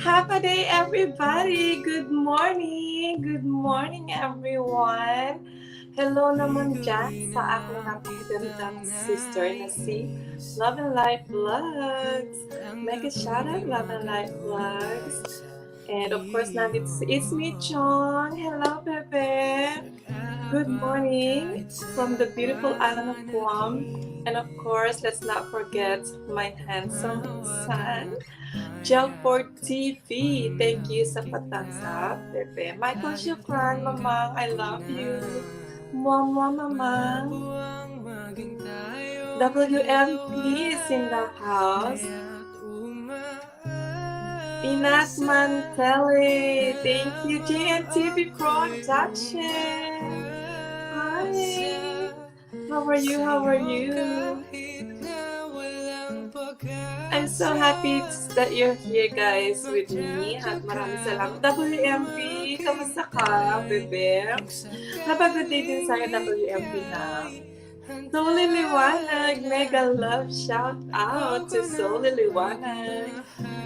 Happy day, everybody! Good morning! Good morning, everyone! Hello naman dyan sa aking napakagandang sister na si Love and Life Vlogs. Mega shoutout, Love and Life Vlogs. And of course, nandito si It's me, Chong. Hello, Bebe! Good morning from the beautiful island of Guam. And of course, let's not forget my handsome son, Jelford TV. Thank you sa patthumbs up, Bebe. Michael Shukran, Mamang, I love you. Mama, Mamang. WMP is in the house. Inas Mantele. Thank you, JNTV Production. Hi. How are you? How are you? I'm so happy that you're here, guys, with me. At maraming salamat. WMP, kamusta ka, bebe? Have a good day din sa'yo, WMP, ha? Soli Liwanag, mega love shout out to Soli Liwanag.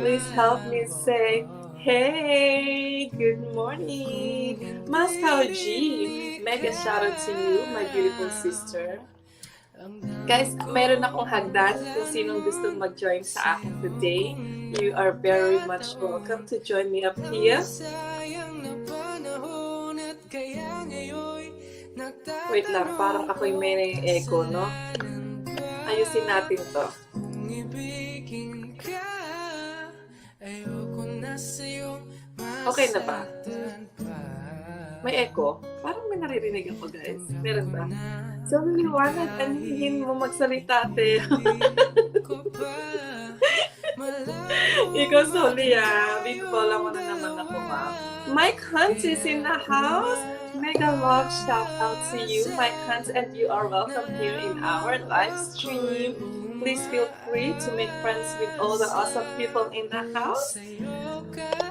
Please help me say, hey, good morning. Moscow G, mega shout out to you, my beautiful sister. Guys, meron akong hagdan kung sinong gustong mag-join sa akin today. You are very much welcome to join me up here. Wait lang, parang ako'y may echo, no? Ayusin natin to. Okay na ba? May echo? Parang may naririnig ako, guys. Meron ba? So, liwanag, anihin mo magsalita, te. Ikaw, Soli, Big-bola mo na naman ako, Mike Hunt is in the house. Mega love shout out to you, Mike Hunt, and you are welcome here in our live stream. Please feel free to make friends with all the awesome people in the house.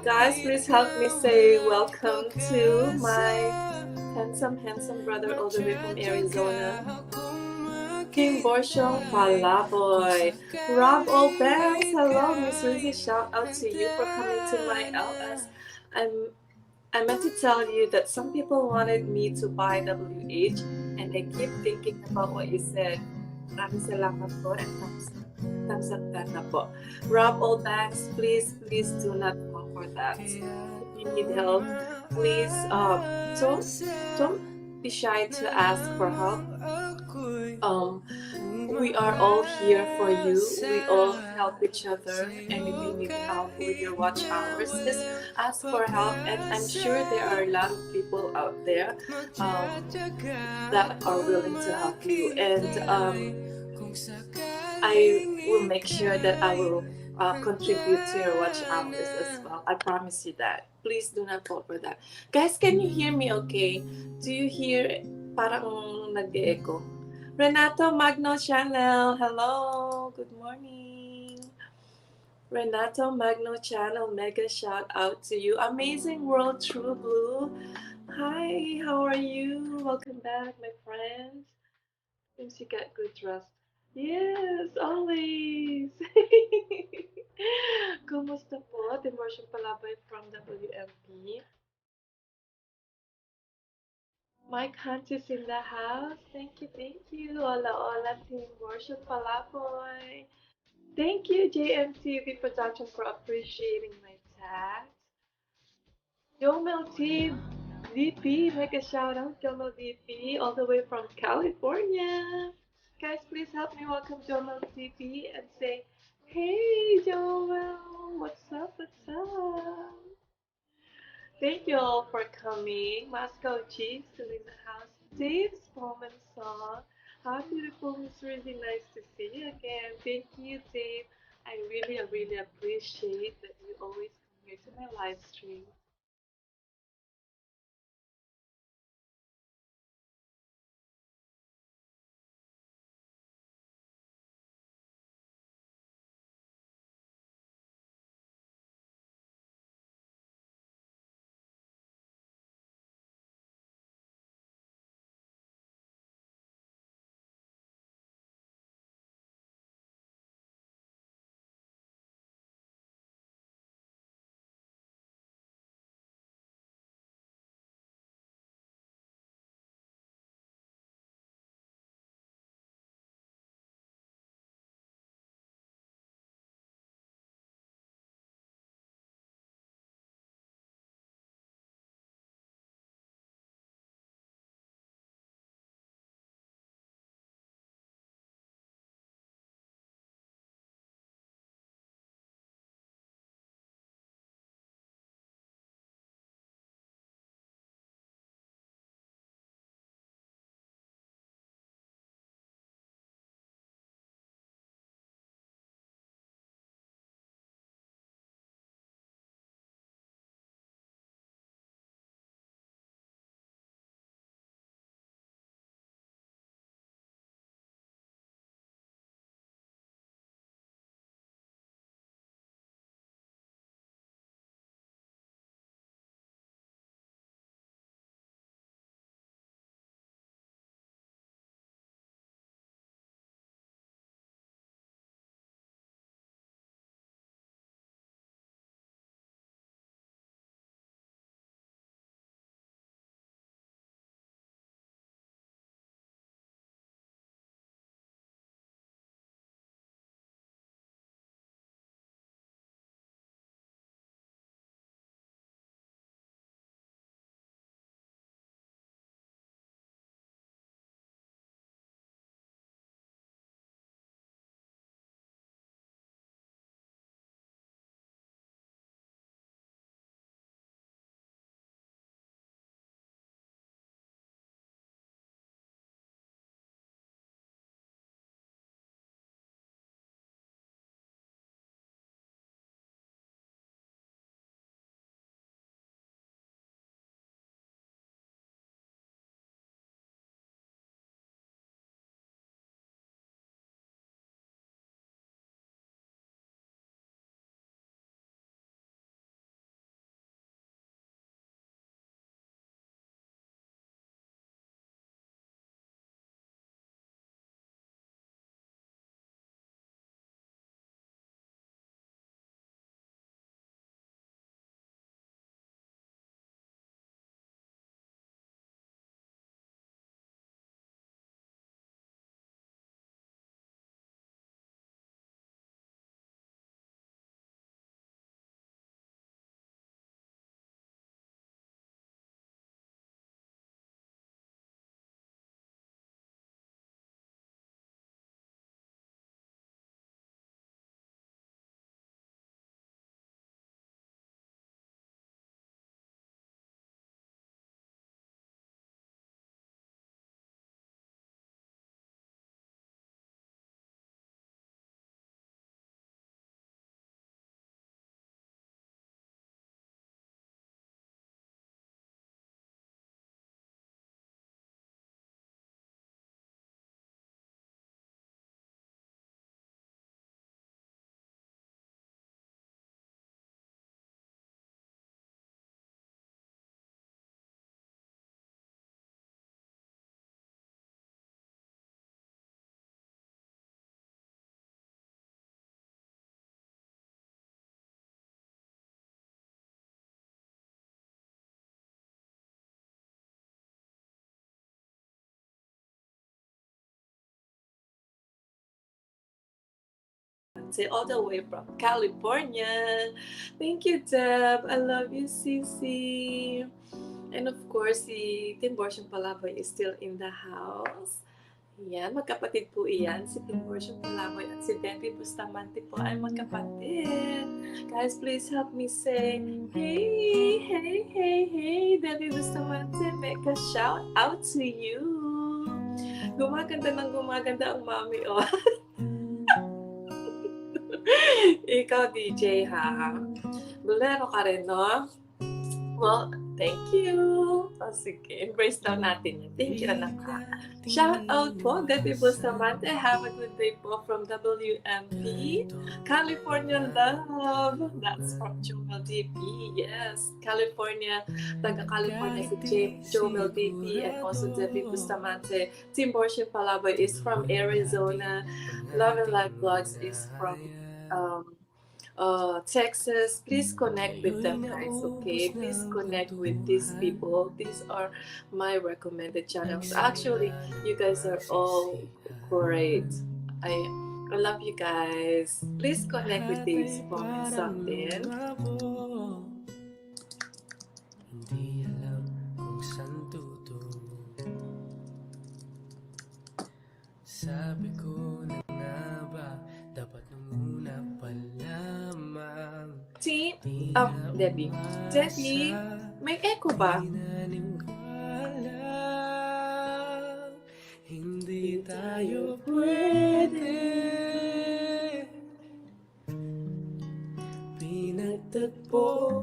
Guys, please help me say welcome to my handsome brother all the way from Arizona. Kim Borshong Palaboy. Rob Olbanks, hello, Miss Rizzy. Shout out to you for coming to my LS. I meant to tell you that some people wanted me to buy WH, and I keep thinking about what you said. Maraming salamat po and thumbs up that na po. Rob Olbanks, please do not fall for that. If you need help, please don't be shy to ask for help. We are all here for you. We all help each other, and if you need help with your watch hours, just ask for help. And I'm sure there are a lot of people out there that are willing to help you. And I will make sure that I will contribute to your watch hours as well. I promise you that. Please do not fall for that. Guys, can you hear me okay? Do you hear parang nag-echo? Renato Magno Channel, hello, good morning. Renato Magno Channel, mega shout out to you. Amazing World True Blue. Hi, how are you? Welcome back, my friends. Seems you got good rest. Yes, always. Kumusta po? Demotion Palabay from WMP. Mike Hunt is in the house. Thank you, thank you. Hola, hola, Team Worship Palaboy. Thank you, JMTV Production, for appreciating my tags. Jomel Team VP, make a shout out, Jomel VP, all the way from California. Guys, please help me welcome Jomel VP and say, hey, Jomel, what's up, what's up? Thank you all for coming. Moscow Chief still in the house. Dave's Bowman song. How beautiful, Miss Rizzy. Nice to see you again. Thank you, Dave. I really appreciate that you always come here to my live stream. all the way from California. Thank you, Deb. I love you, Sisi. And of course, si Timborsian Palaboy is still in the house. Yan, magkapatid po iyan. Si Timborsian Palaboy at si Debbie Bustamante po ay magkapatid. Guys, please help me say, hey, hey, hey, hey, Debbie Bustamante, make a shout out to you. Gumaganda ng gumaganda ang mami, oh. Ikaw, DJ, ha? Bolero ka rin, no? Well, thank you. Oh, sige, embrace daw natin yun. Thank you, anak, ha? Shout out po, Debbie Bustamante. Have a good day po from WMP. California Love. That's from Jomel DP. Yes, California. Taga-California si Jomel DP and also Debbie Bustamante. Timborsian Palaboy is from Arizona. Love and Life Vlogs is from Texas. Please connect with them, guys, okay? Please connect with these people. These are my recommended channels. Actually, you guys are all great. I love you guys. Please connect with these. Comment something. Hindi alam kung saan tutungo. Sabi ko na nga ba, dapat nung una pa lamang. Debbie. Debbie, may echo ba? Hindi tayo pwede. Pinagtagpo,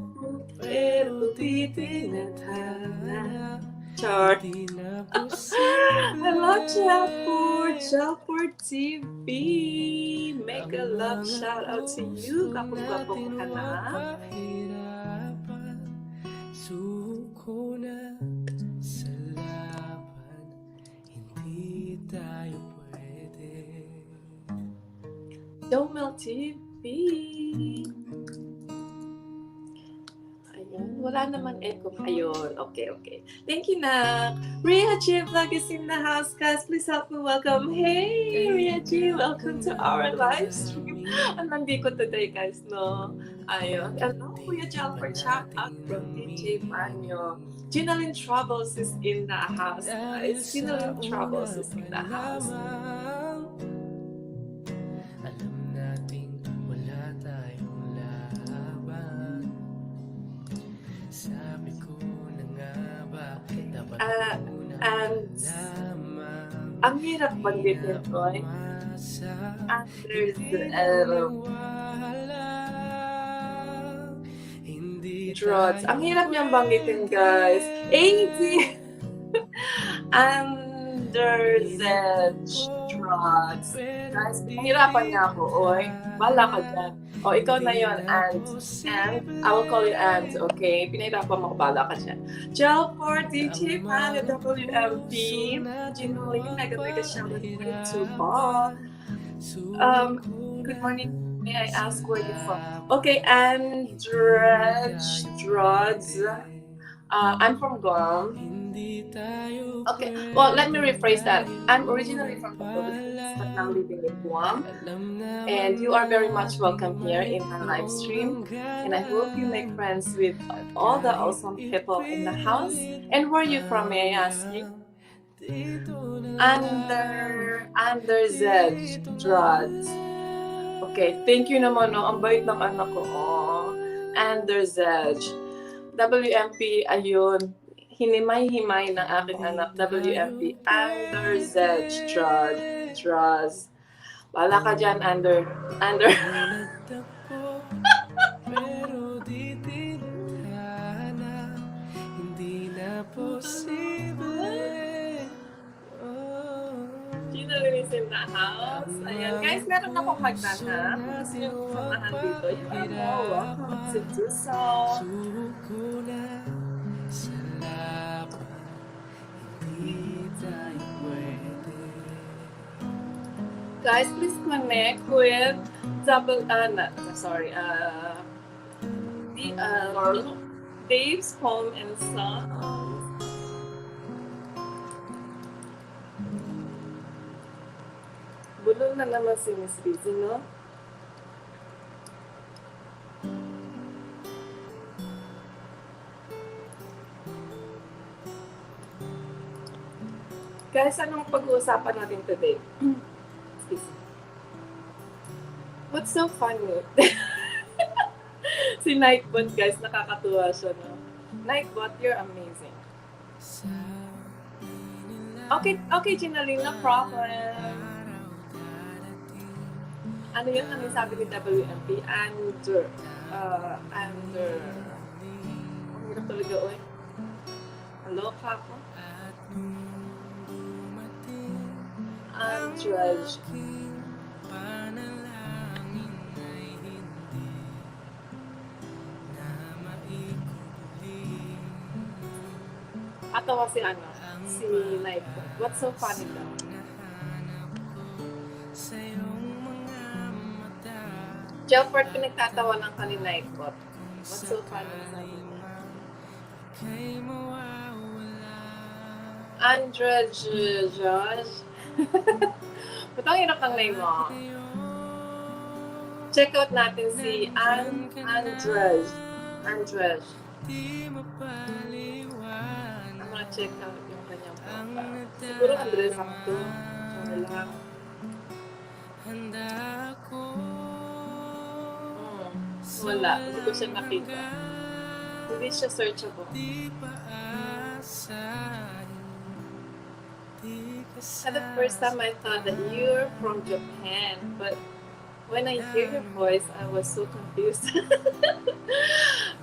pero di tinatala. Char. I love Jalpur TV. Make a love shout out to you. Kapong-kapong anak. Suko na sa laban, hindi tayo pwede. Jomel TV. Wala naman echo. Ayun. Okay. Thank you, Nak. Ria G Vlog is in the house, guys. Please help me welcome. Hey, Ria G. Welcome to our live stream. Nandito today, guys, no? Ayun. Hello, Kuya Jalper. Shout out from DJ Manyo. Ginalyn Troubles is in the house, guys. Ginalyn Troubles is in the house. Alam natin wala tayong laban. Sabi ko na nga ba, dapat and ang hirap banggitin ko ay drugs. Ang hirap niyang banggitin, guys. AD under the drugs. Guys, hirapan niya ako. Oy, bala ka dyan. O, ikaw na yon, and I will call you and, okay? Pinahirapan mo, bala ka dyan. Gel for DJ Pan, WMP. Ginuli, mega shoutout for you too, po. Good morning. May I ask where you're from? Okay, and Drugs. I'm from Guam. Okay, well, let me rephrase that. I'm originally from the Philippines, but now living in Guam. And you are very much welcome here in my live stream. And I hope you make friends with all the awesome people in the house. And where are you from, may I ask you? Under Z Drugs. Okay, thank you naman, no? Ang bait ng anak ko. Oh. Under Z. WMP, ayun. Hinimay-himay ng aking anak, WMP, under Z Drugs. Wala ka dyan, under. Pero di tinana, hindi na posible. Ginalyn is in the house. Ayan, guys, meron akong magtana. Kung gusto nyo samahan dito, you are more welcome to do so. Guys, please connect with Dave's Home and Sons. Bulol na naman si Miss Rizzy, no? Guys, anong pag-uusapan natin today? Excuse me. What's so funny? Si Nightbot, guys, nakakatuwa siya, no? Nightbot, you're amazing. Okay, Ginaline, no problem. Ano yun? Ano yung sabi ni WMP? Under. Ang hirap talaga, oy. Naloka ako. Andrej. Atawa si ano? Si Nightbot. What's so funny daw? Jelford, pinagtatawanan ka ni Nightbot. What's so funny? Sabi niya. Andrej Josh. Ba't ang hirap ng name mo? Check out natin si Andrej. Andrej. I'm gonna check out yung kanyang profile. Siguro Andres ako to. Sorry lang. Wala. Hindi ko siya nakita. Hindi siya searchable. At the first time I thought that you're from Japan, but when I hear your voice, I was so confused.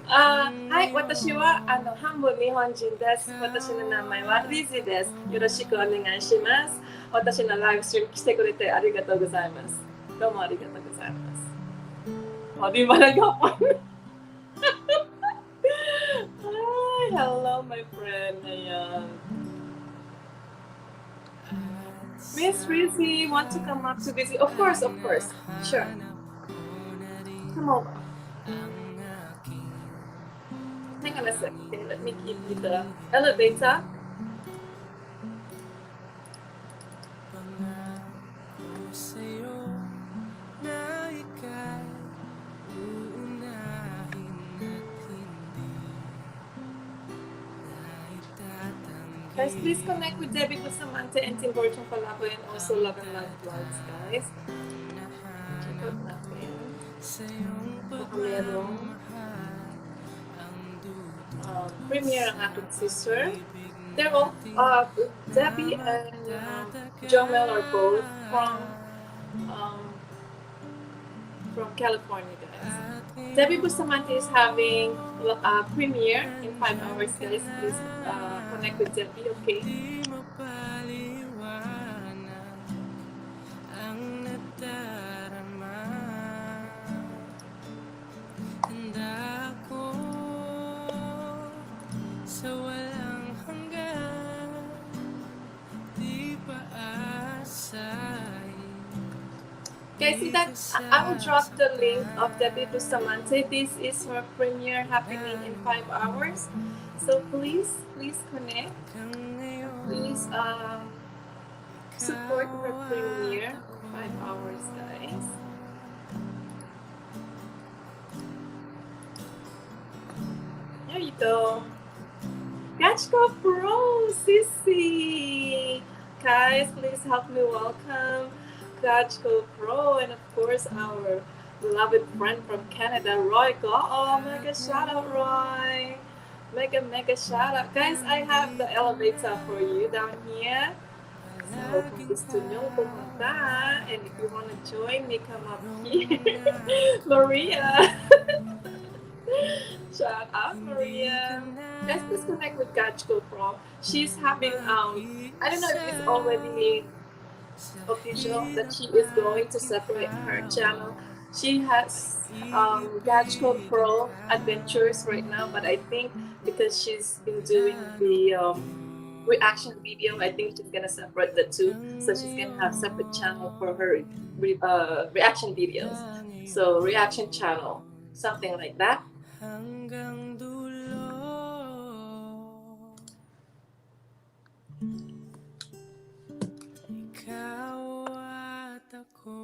Hi, 私は半分日本人です。私の名前は Rizzy です。よろしくお願いします。私のライブストリーム来てくれてありがとうございます。どうもありがとうございます。di ba nag-hapon? Hi, hello my friend. Ayan. Miss Rizzy, want to come up to visit? Of course. Sure. Come over. Hang on a second. Let me give you the elevator. Guys, please connect with Debbie Bustamante and Tim Burton Palabo and also Love and Love Vlogs, guys. Check out natin. Baka merong premiere ang aking sister. They're all, Debbie and Jomel are both from California, guys. Debbie Bustamante is having a premiere in 5 hours, guys. Please connect with Debbie, okay? Guys, see that? I will drop the link of Debbie Bustamante. This is her premiere happening in 5 hours. So please connect. Please support her premiere. 5 hours, guys. There you go. Gachko Pro, Sissy. Guys, please help me welcome Gachko Pro, and of course our beloved friend from Canada, Roy. Oh, mega shout out, Roy. Mega shout out. Guys, I have the elevator for you down here. So kung gusto nyo pumunta, and if you want to join me, come up here. Maria. Shout out, Maria. Guys, please connect with Gachko Pro. She's having, I don't know if it's already official that she is going to separate her channel. She has Gachko Pro Adventures right now, but I think because she's been doing the reaction video, I think she's gonna separate the two. So she's gonna have separate channel for her reaction videos. So reaction channel, something like that.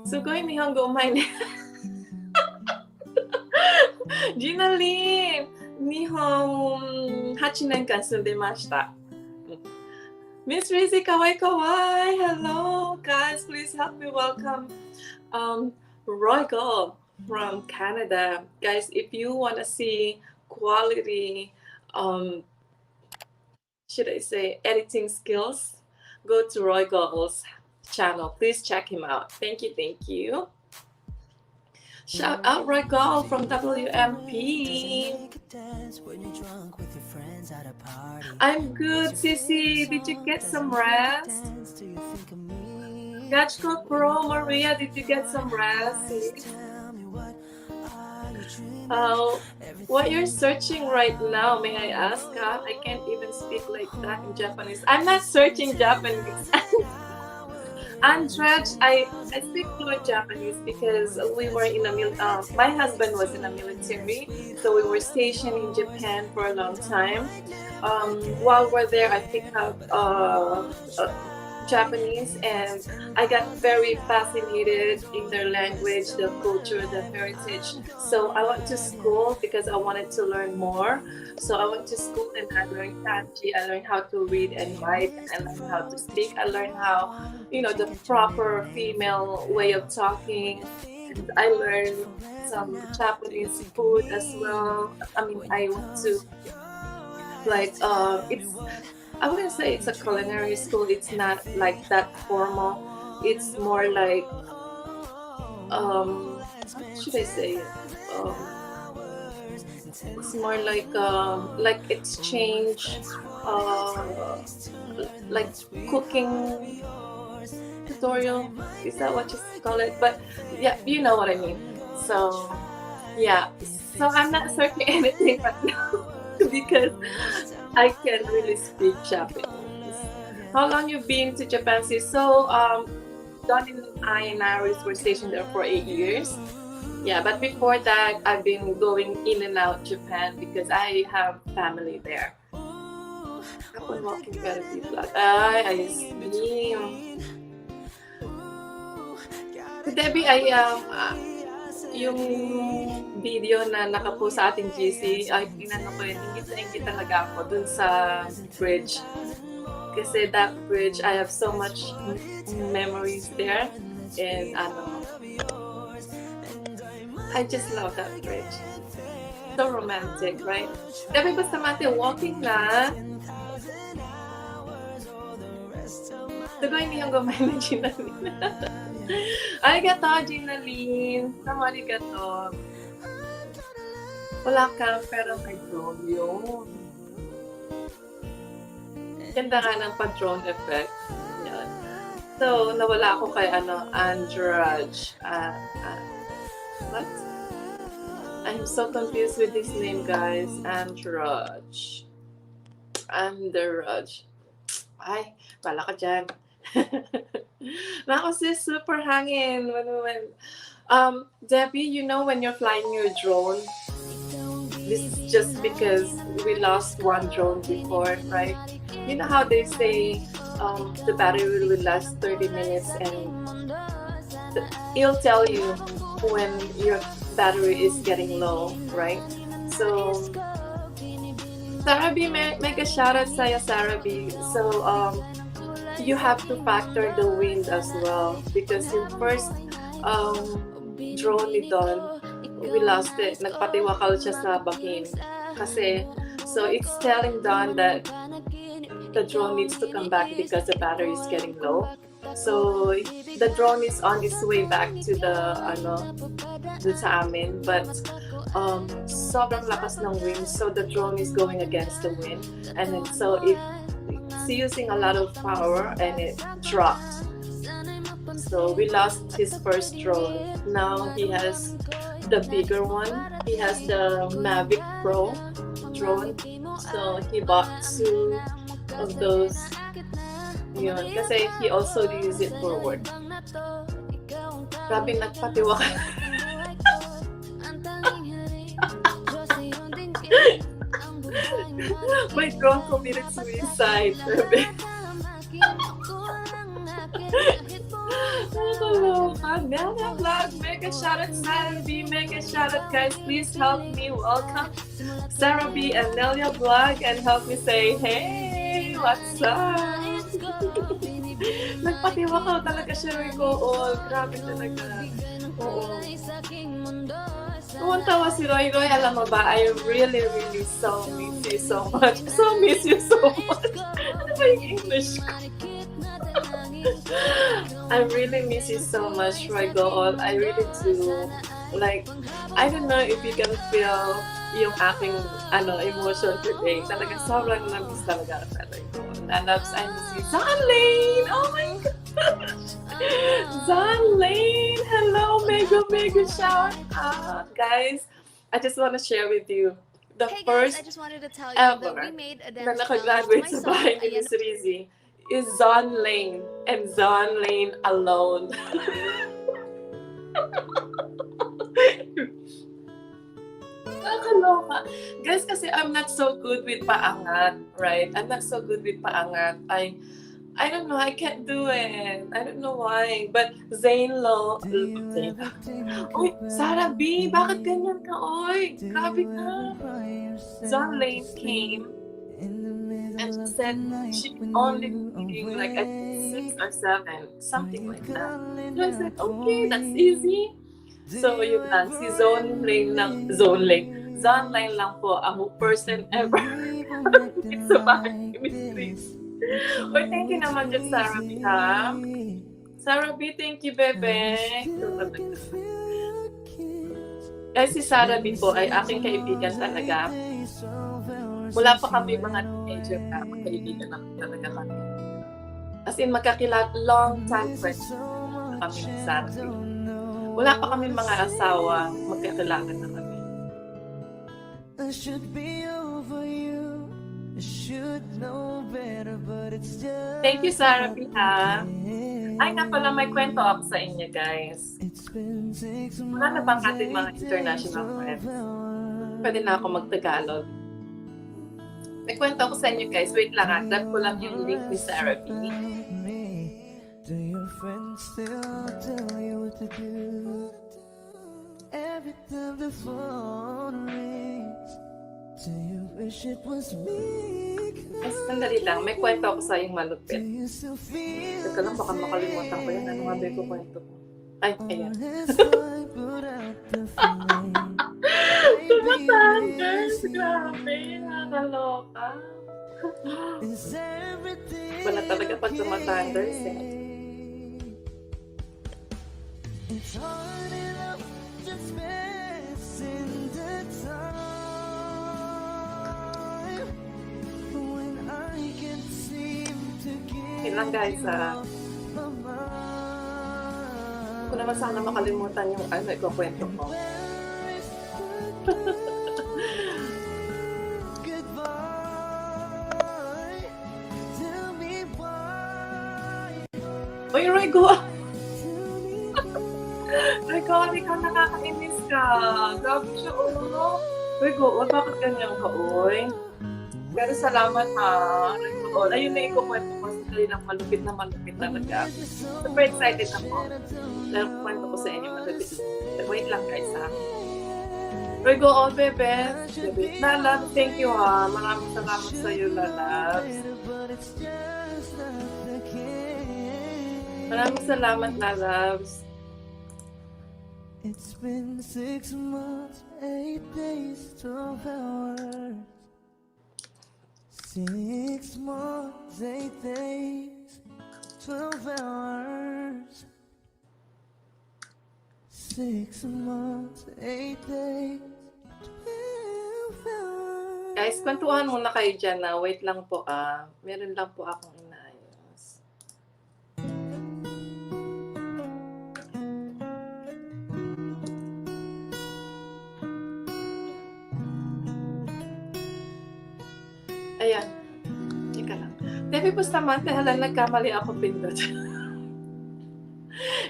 Sugoi Nihongo umaine. Gina Lin, Nihon 8年間住んでました。Miss Rizzy, kawai kawai. Hello, guys. Please help me welcome um, Roy Gold from Canada. Guys, if you want to see quality, um, should I say, editing skills, go to Roy Gold's channel. Please check him out. Thank you, thank you. Shout out Roy Gold from WMP. I'm good, Sissy. Did you get some rest? Gachko Pro, Maria, did you get some rest? What you're searching right now, may I ask? I can't even speak like that in Japanese. I'm not searching Japanese. Andrej, I speak fluent Japanese because we were in my husband was in the military, so we were stationed in Japan for a long time. While we're there, I picked up Japanese, and I got very fascinated in their language, the culture, the heritage. So I went to school because I wanted to learn more. So I went to school and I learned kanji. I learned how to read and write. I learned how to speak. I learned how, the proper female way of talking. And I learned some Japanese food as well. I mean, I went to it's I wouldn't say it's a culinary school. It's not like that formal. It's more like how should I say it? It's more like exchange, like cooking tutorial. Is that what you call it? But yeah, you know what I mean. So yeah. So I'm not searching anything right now because I can't really speak Japanese. How long you been to Japan, sis? So, Don and Iris were stationed there for 8 years. Yeah, but before that, I've been going in and out Japan because I have family there. Ako walking very vlog. I see. Debbie, yung video na nakapost sa ating GC, ay inano ko yun, ingit talaga ako dun sa bridge. Kasi that bridge, I have so much memories there. And I just love that bridge. So romantic, right? Debbie, basta mati, walking na. Tugoy niyong gumay na Ginaline. Arigato, Ginaline. Arigato. Wala ka, pero may drone yun. Ganda nga ng pa-drone effect. Yan. So, nawala ako kay Andrej. What? I'm so confused with this name, guys. Andrej. Ay, wala ka dyan. Nako sis, super hangin. Debbie, when you're flying your drone, this is just because we lost one drone before, right? You know how they say the battery will last 30 minutes and it'll tell you when your battery is getting low, right? So, Sarah B, make a shout out sa'yo, Sarah B. So, you have to factor the wind as well because yung first drone ni Don, we lost it. Nagpatiwakal siya sa bahin. So it's telling Don that the drone needs to come back because the battery is getting low. So the drone is on its way back to dun sa amin, but sobrang lakas ng wind, so the drone is going against the wind, and then so it's using a lot of power and it dropped. So we lost his first drone. Now he has the bigger one. He has the Mavic Pro drone. So he bought 2 of those. Kasi he also uses it for work. Grabe, nagpatiwaka. My drone committed suicide. Vlog, mega shout out Sarah B, mega shout out guys. Please help me welcome Sarah B and Nelia Vlog and help me say hey, what's up? Nagpatiwakaw talaga siya, Rico. Oh, grabe talaga. Oo. Tuwan-tawa si Roy. Roy, alam mo ba, I really, really so miss you so much. So miss you so much. Ano ba yung English ko? I really miss you so much, Roy Gool. I really do. Like, I don't know if you can feel yung aking emotion today. Talagang sobrang na-miss talaga ako sa Roy Gool. Loves, I miss you. Zon Lane! Oh my gosh! Zon Lane! Hello! Mega shout out! Guys, I just want to share with you the Hey first guys, I just wanted to tell you ever that we made a na dance challenge nakagraduate with my sa song. bahay ni Miss Rizzy is Zon Lane and Zon Lane alone. Nakakaloka. Guys, kasi I'm not so good with paangat, right? I'm not so good with paangat. I don't know, I can't do it. I don't know why. But Zane Lo, Uy, Sarah B, bakit ganyan ka, oy? Grabe ka. Zon Lane came and she said she only thinking like I think 6 or 7, something like that. So I said, okay, that's easy. So yun lang, si Zone Lane lang po ang person ever sa bahay ni Miss Chris. Uy, thank you naman dyan, Sarah B, ha? Sarah B, thank you, bebe. Kasi si Sarah B po ay aking kaibigan talaga. Mula pa kami mga teenager na magkaibigan na talaga kami. As in, long time friends na kami ni Sarah B. Wala pa kami mga asawa, magkakilala na kami. Thank you, Sarah P, ha? Ay, nga pala, may kwento ako sa inyo, guys. Wala na bang ating mga international friends? Pwede na ako mag-Tagalog. May kwento ako sa inyo, guys. Wait lang, ha? Grab ko lang yung link ni Sarah P. Do your friends still tell you what to do? Every time the phone rings, do you wish it was me? Ay, sandali lang. May kwento ako sa yung malupit. Teka lang, baka makalimutan ko yan. Ano nga ba yung kwento ko? Ay, ayan. Tumatanggal. Grabe. Nakakaloka. Wala talaga pag tumatanggal. It's hard enough just passing the time when I can't seem to get Lang guys, ko naman sana makalimutan yung ikukwento ko. goodbye. Tell me why. Uy, Rego! Rego, hindi ka nakakainis ka. Grabe siya, oh. Rego, bakit ganyan ka, uy? Pero salamat, ha. Rego, ayun na ikukwento ko. Dahil lang malupit talaga. Super excited ako. Dahil kwento ko sa inyo malupit. Wait lang, guys, ha. Rego, all bebe. Lalabs, thank you, ha. Maraming salamat sa iyo, Lalabs. Maraming salamat, Lalabs. It's been 6 months, 8 days, 12 hours. 6 months, 8 days, 12 hours. 6 months, 8 days, 12 hours. Guys, kwentuhan muna kayo dyan na. Wait lang po, meron lang po akong inaayos. Ayan. Teka lang. Tepi Bustamante, hala, nagkamali ako pindot.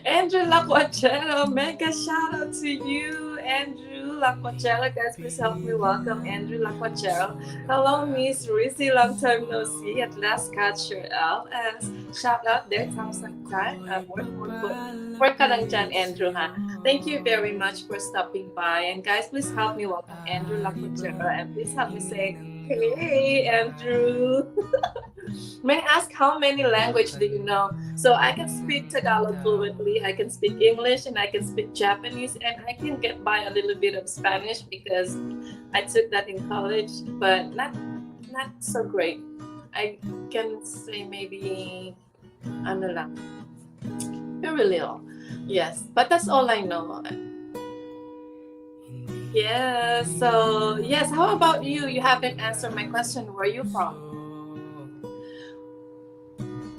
Andrew Lacuachero, mega shout out to you, Andrew Lacuachero. Guys, please help me welcome Andrew Lacuachero. Hello, Miss Rizzy, long time no see. At last catch your LS. Shout out there, sounds like that. Work ka lang dyan, Andrew, ha? Thank you very much for stopping by. And guys, please help me welcome Andrew Lacuachero. And please help me say Hey, Andrew. May I ask how many language do you know? So I can speak Tagalog fluently, I can speak English, and I can speak Japanese, and I can get by a little bit of Spanish because I took that in college, but not so great. I can say maybe ano lang, very little. Yes, but that's all I know. Yes. So yes, how about you? You haven't answered my question. Where are you from?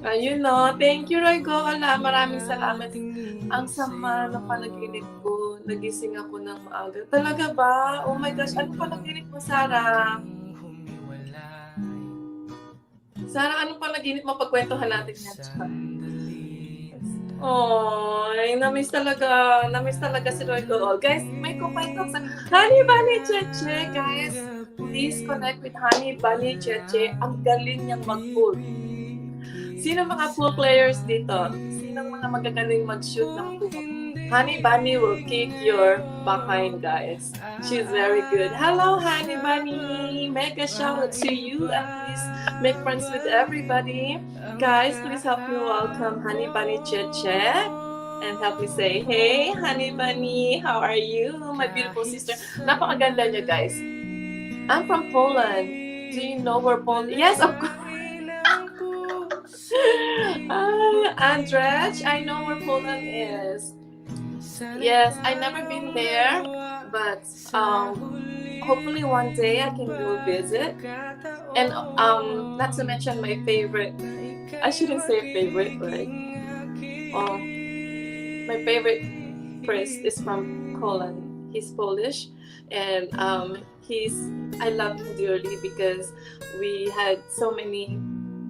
Thank you, Roy Goala. Maraming salamat. Ang sama ng panaginip ko. Nagising ako ng maaga. Talaga ba? Oh my gosh, ano panaginip mo, Sarah? Sarah, anong panaginip mo? Pagkwentuhan natin yan. Oh, namiss talaga si Roy Goal. Guys, may kukwento sa Honey Bunny Cheche, guys. Please connect with Honey Bunny Cheche. Ang galing niyang mag-pool. Sino mga pool players dito? Sino mga magagaling mag-shoot ng pool? Honey Bunny will kick your behind, guys. She's very good. Hello, Honey Bunny. Mega shout out to you, and please make friends with everybody. Guys, please help me welcome Honey Bunny Cheche. And help me say, hey, Honey Bunny, how are you? My beautiful sister. Napakaganda niya, guys. I'm from Poland. Do you know where Poland? Yes, of course. Andrzej, I know where Poland is. Yes, I've never been there, but hopefully one day I can go visit. And not to mention my favorite, I shouldn't say favorite, right? My favorite priest is from Poland. He's Polish, and I love him dearly because we had so many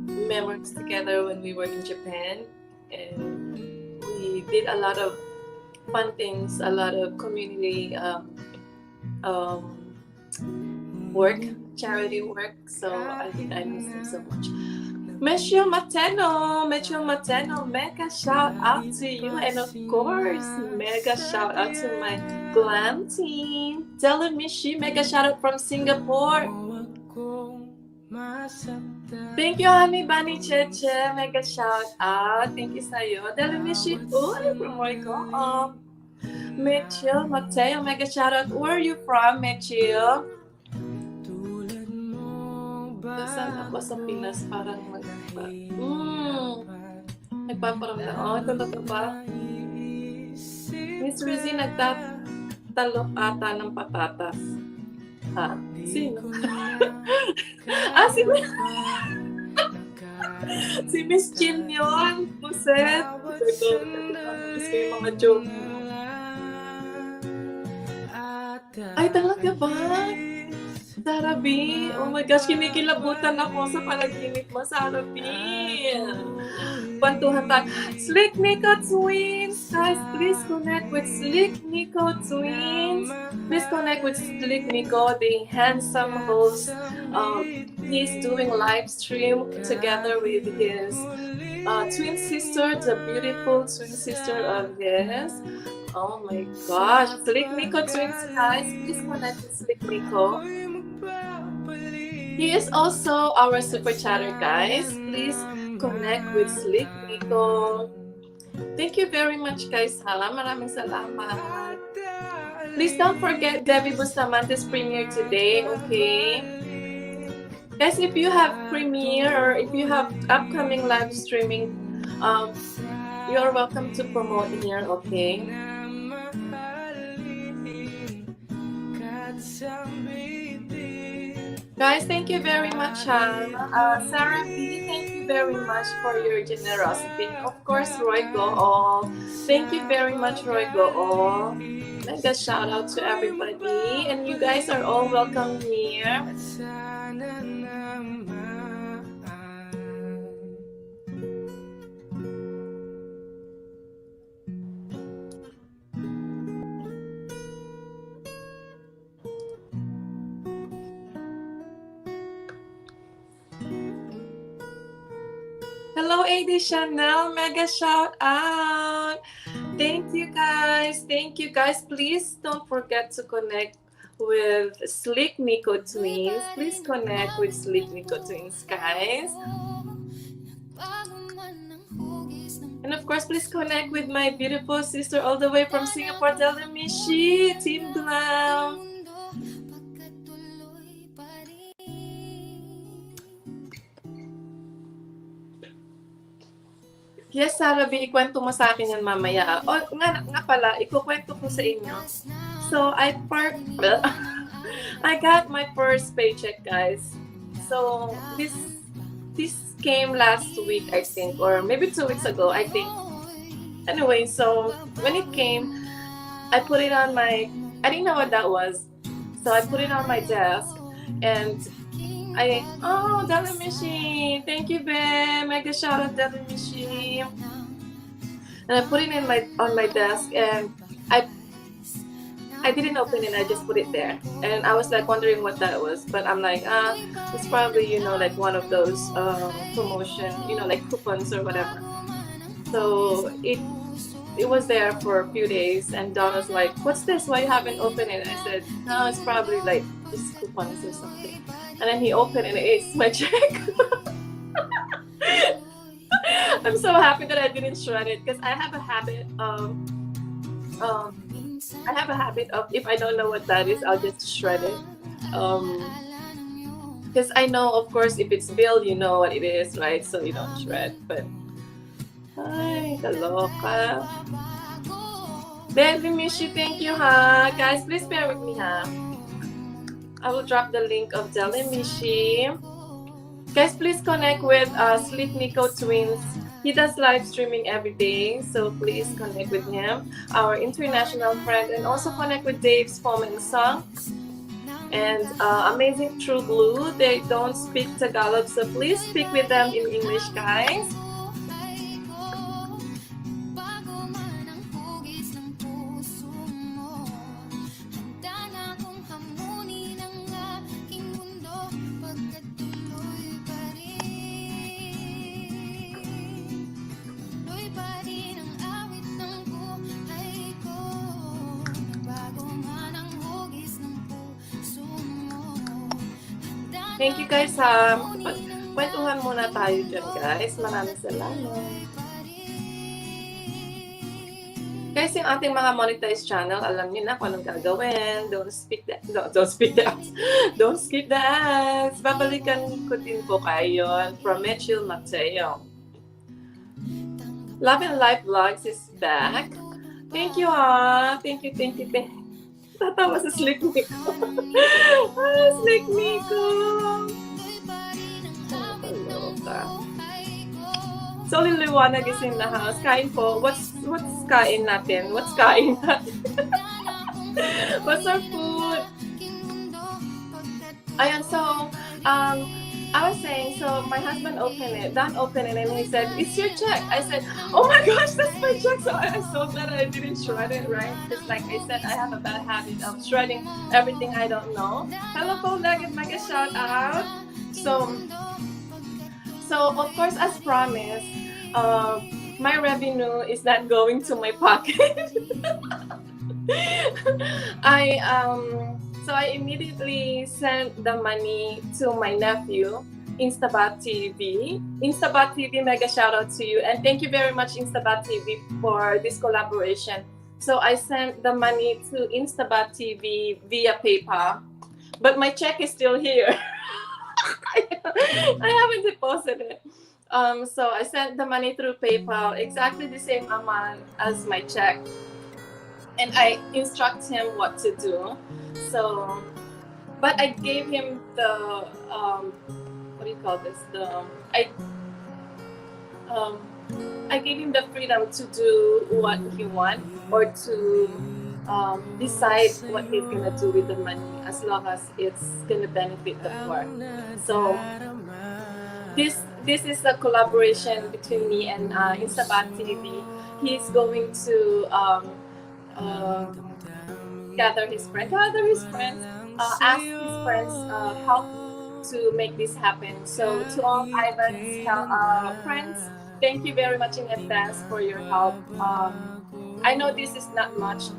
memories together when we were in Japan, and we did a lot of fun things, a lot of community work, charity work. So I miss him so much. Monsieur Mateno, mega shout out to you, and of course, mega shout out to my glam team. Telemishi, mega shout out from Singapore. Thank you, Honey Bunny Cheche. Mega shout out. Thank you sa'yo. Telemishi, from Royco. Mitchell, Mateo, mega shout out. Where are you from, Mitchell? Saan ako sa Pinas? Parang nagpaparamdam. Oh, ito ba? Miss Rizzy, nagtatalok ata ng patatas. Sino? Si Miss Chin yun. Puset. Gusto yung mga joke. Ay, talaga ba? Sarah B. Oh my gosh, kinikilabutan ako sa panaginip mo, Sarah B. Pantuhan tayo. Slick Nico Twins! Guys, please connect with Slick Nico Twins. Please connect with Slick Nico, the handsome host. He's doing live stream together with his twin sister, the beautiful twin sister of his. Oh my gosh. Slick Nico Twins, guys. Please connect with Slick Nico. He is also our super chatter, guys. Please connect with Slick Nico. Thank you very much, guys. Maraming salamat. Please don't forget Debbie Bustamante's premiere today, okay? Guys, if you have premiere or if you have upcoming live streaming, you're welcome to promote here, okay? Guys, thank you very much, Sarah B. Thank you very much for your generosity. Of course, Roy Gool. Thank you very much, Roy Gool. Mega shout out to everybody, and you guys are all welcome here. Hello, AD Chanel. Mega shout out. Thank you, guys. Thank you, guys. Please don't forget to connect with Sleek Nico Twins. Please connect with Sleek Nico Twins, guys. And of course, please connect with my beautiful sister all the way from Singapore, Delimishi, Team Glam. Yes, Sarah B, ikwento mo sa akin yan mamaya. O, nga pala, ikukwento ko sa inyo. So, I got my first paycheck, guys. So, this came last week, I think, or maybe 2 weeks ago, I think. Anyway, so when it came, I put it on I didn't know what that was. So I put it on my desk and Delimishi, thank you, babe. Mega shout out, Delimishi. And I put it on my desk and I didn't open it, I just put it there. And I was like wondering what that was. But I'm like, it's probably, like one of those promotion, like coupons or whatever. So it was there for a few days and Don was like, what's this? Why you haven't opened it? And I said, no, it's probably like just coupons or something. And then he opened it and it's my check. I'm so happy that I didn't shred it because I have a habit of if I don't know what that is, I'll just shred it. Because I know, of course, if it's billed, you know what it is, right? So you don't shred. But ay, kaloka. Baby Mishi, thank you, ha. Guys, please bear with me, ha. I will drop the link of Jelly Mishi. Guys, please connect with Sleep Nico Twins. He does live streaming every day, so please connect with him, our international friend, and also connect with Dave's Foam and Song and Amazing True Blue. They don't speak Tagalog, so please speak with them in English, guys. Thank you guys, ha. Kwentuhan muna tayo dyan, guys. Maraming salamat. Guys, yung ating mga monetized channel, alam niyo na kung anong gagawin. Don't skip the ads. Babalikan ko din po kayo from Mitchell Mateo. Love and Life Vlogs is back. Thank you, ha. Thank you. Tatawa sa Slick Nico. Slick Nico. Solid Liwanag is in the house. Kain po. What's kain natin? What's kain natin? What's our food? Ayan, so, I was saying, so my husband Don opened it, and he said, it's your check. I said, oh my gosh, that's my check. So I'm so glad I didn't shred it, right? Because like I said, I have a bad habit of shredding everything I don't know. Hello, Paul Nugget, mega shout out. So of course, as promised, my revenue is not going to my pocket. So I immediately sent the money to my nephew, Instabat TV. Instabat TV, mega shout out to you. And thank you very much, Instabat TV, for this collaboration. So I sent the money to Instabat TV via PayPal. But my check is still here. I haven't deposited it. So I sent the money through PayPal, exactly the same amount as my check. And I instruct him what to do. So, but I gave him the, what do you call this? I gave him the freedom to do what he wants or to decide what he's gonna do with the money as long as it's gonna benefit the poor. So this is a collaboration between me and Instabat TV. He's going to gather his friends, ask his friends help to make this happen. So to all Ivan's friends, thank you very much in advance for your help. I know this is not much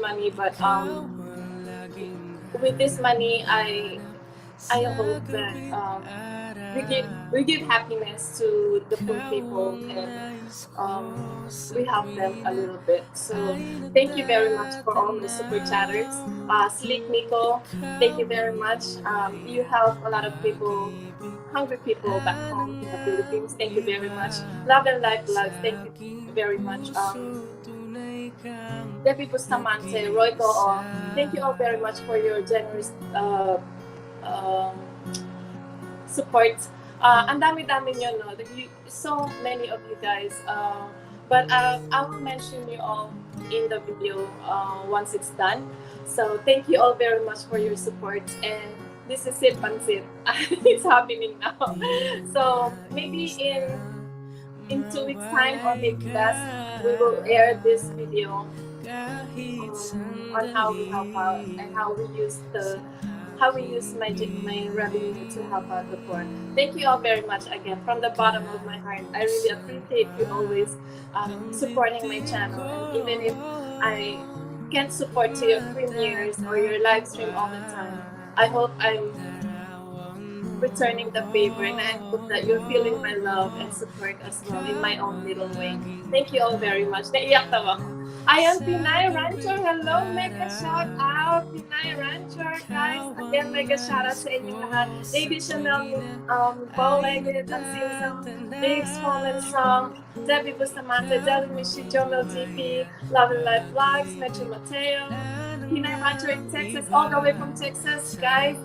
money, but with this money, I hope that we give happiness to the poor people, and we help them a little bit. So thank you very much for all my super chatters. Sleek Nico, thank you very much. You help a lot of people, hungry people back home in the Philippines. Thank you very much. Love and Life Vlogs, thank you very much. Debbie Bustamante, Roy Goo, thank you all very much for your generous um, support. Ang dami-dami nyo, no? So many of you guys. But I will mention you all in the video once it's done. So thank you all very much for your support. And this is it, Pansit. It's happening now. So maybe in 2 weeks time or maybe less, we will air this video on how we help out and how we use my revenue to help out the poor. Thank you all very much again from the bottom of my heart. I really appreciate you always supporting my channel, and even if I can't support to your premieres or your live stream all the time, I hope I'm returning the favor, and I hope that you're feeling my love and support as well in my own little way. Thank you all very much. Naiyak tawa ko. Ayan, Pinay Rancher. Hello, mega shout out, Pinay Rancher. Guys, again, mega shout out sa inyong lahat. Lady Chanel, Bow-Legged, ang Simpson, Biggs, Fallen Song, Debbie Bustamante, Jelly Mishi, Jomel GP, Love and Life Vlogs, Metro Mateo, Pinay Rancher in Texas, all the way from Texas, guys.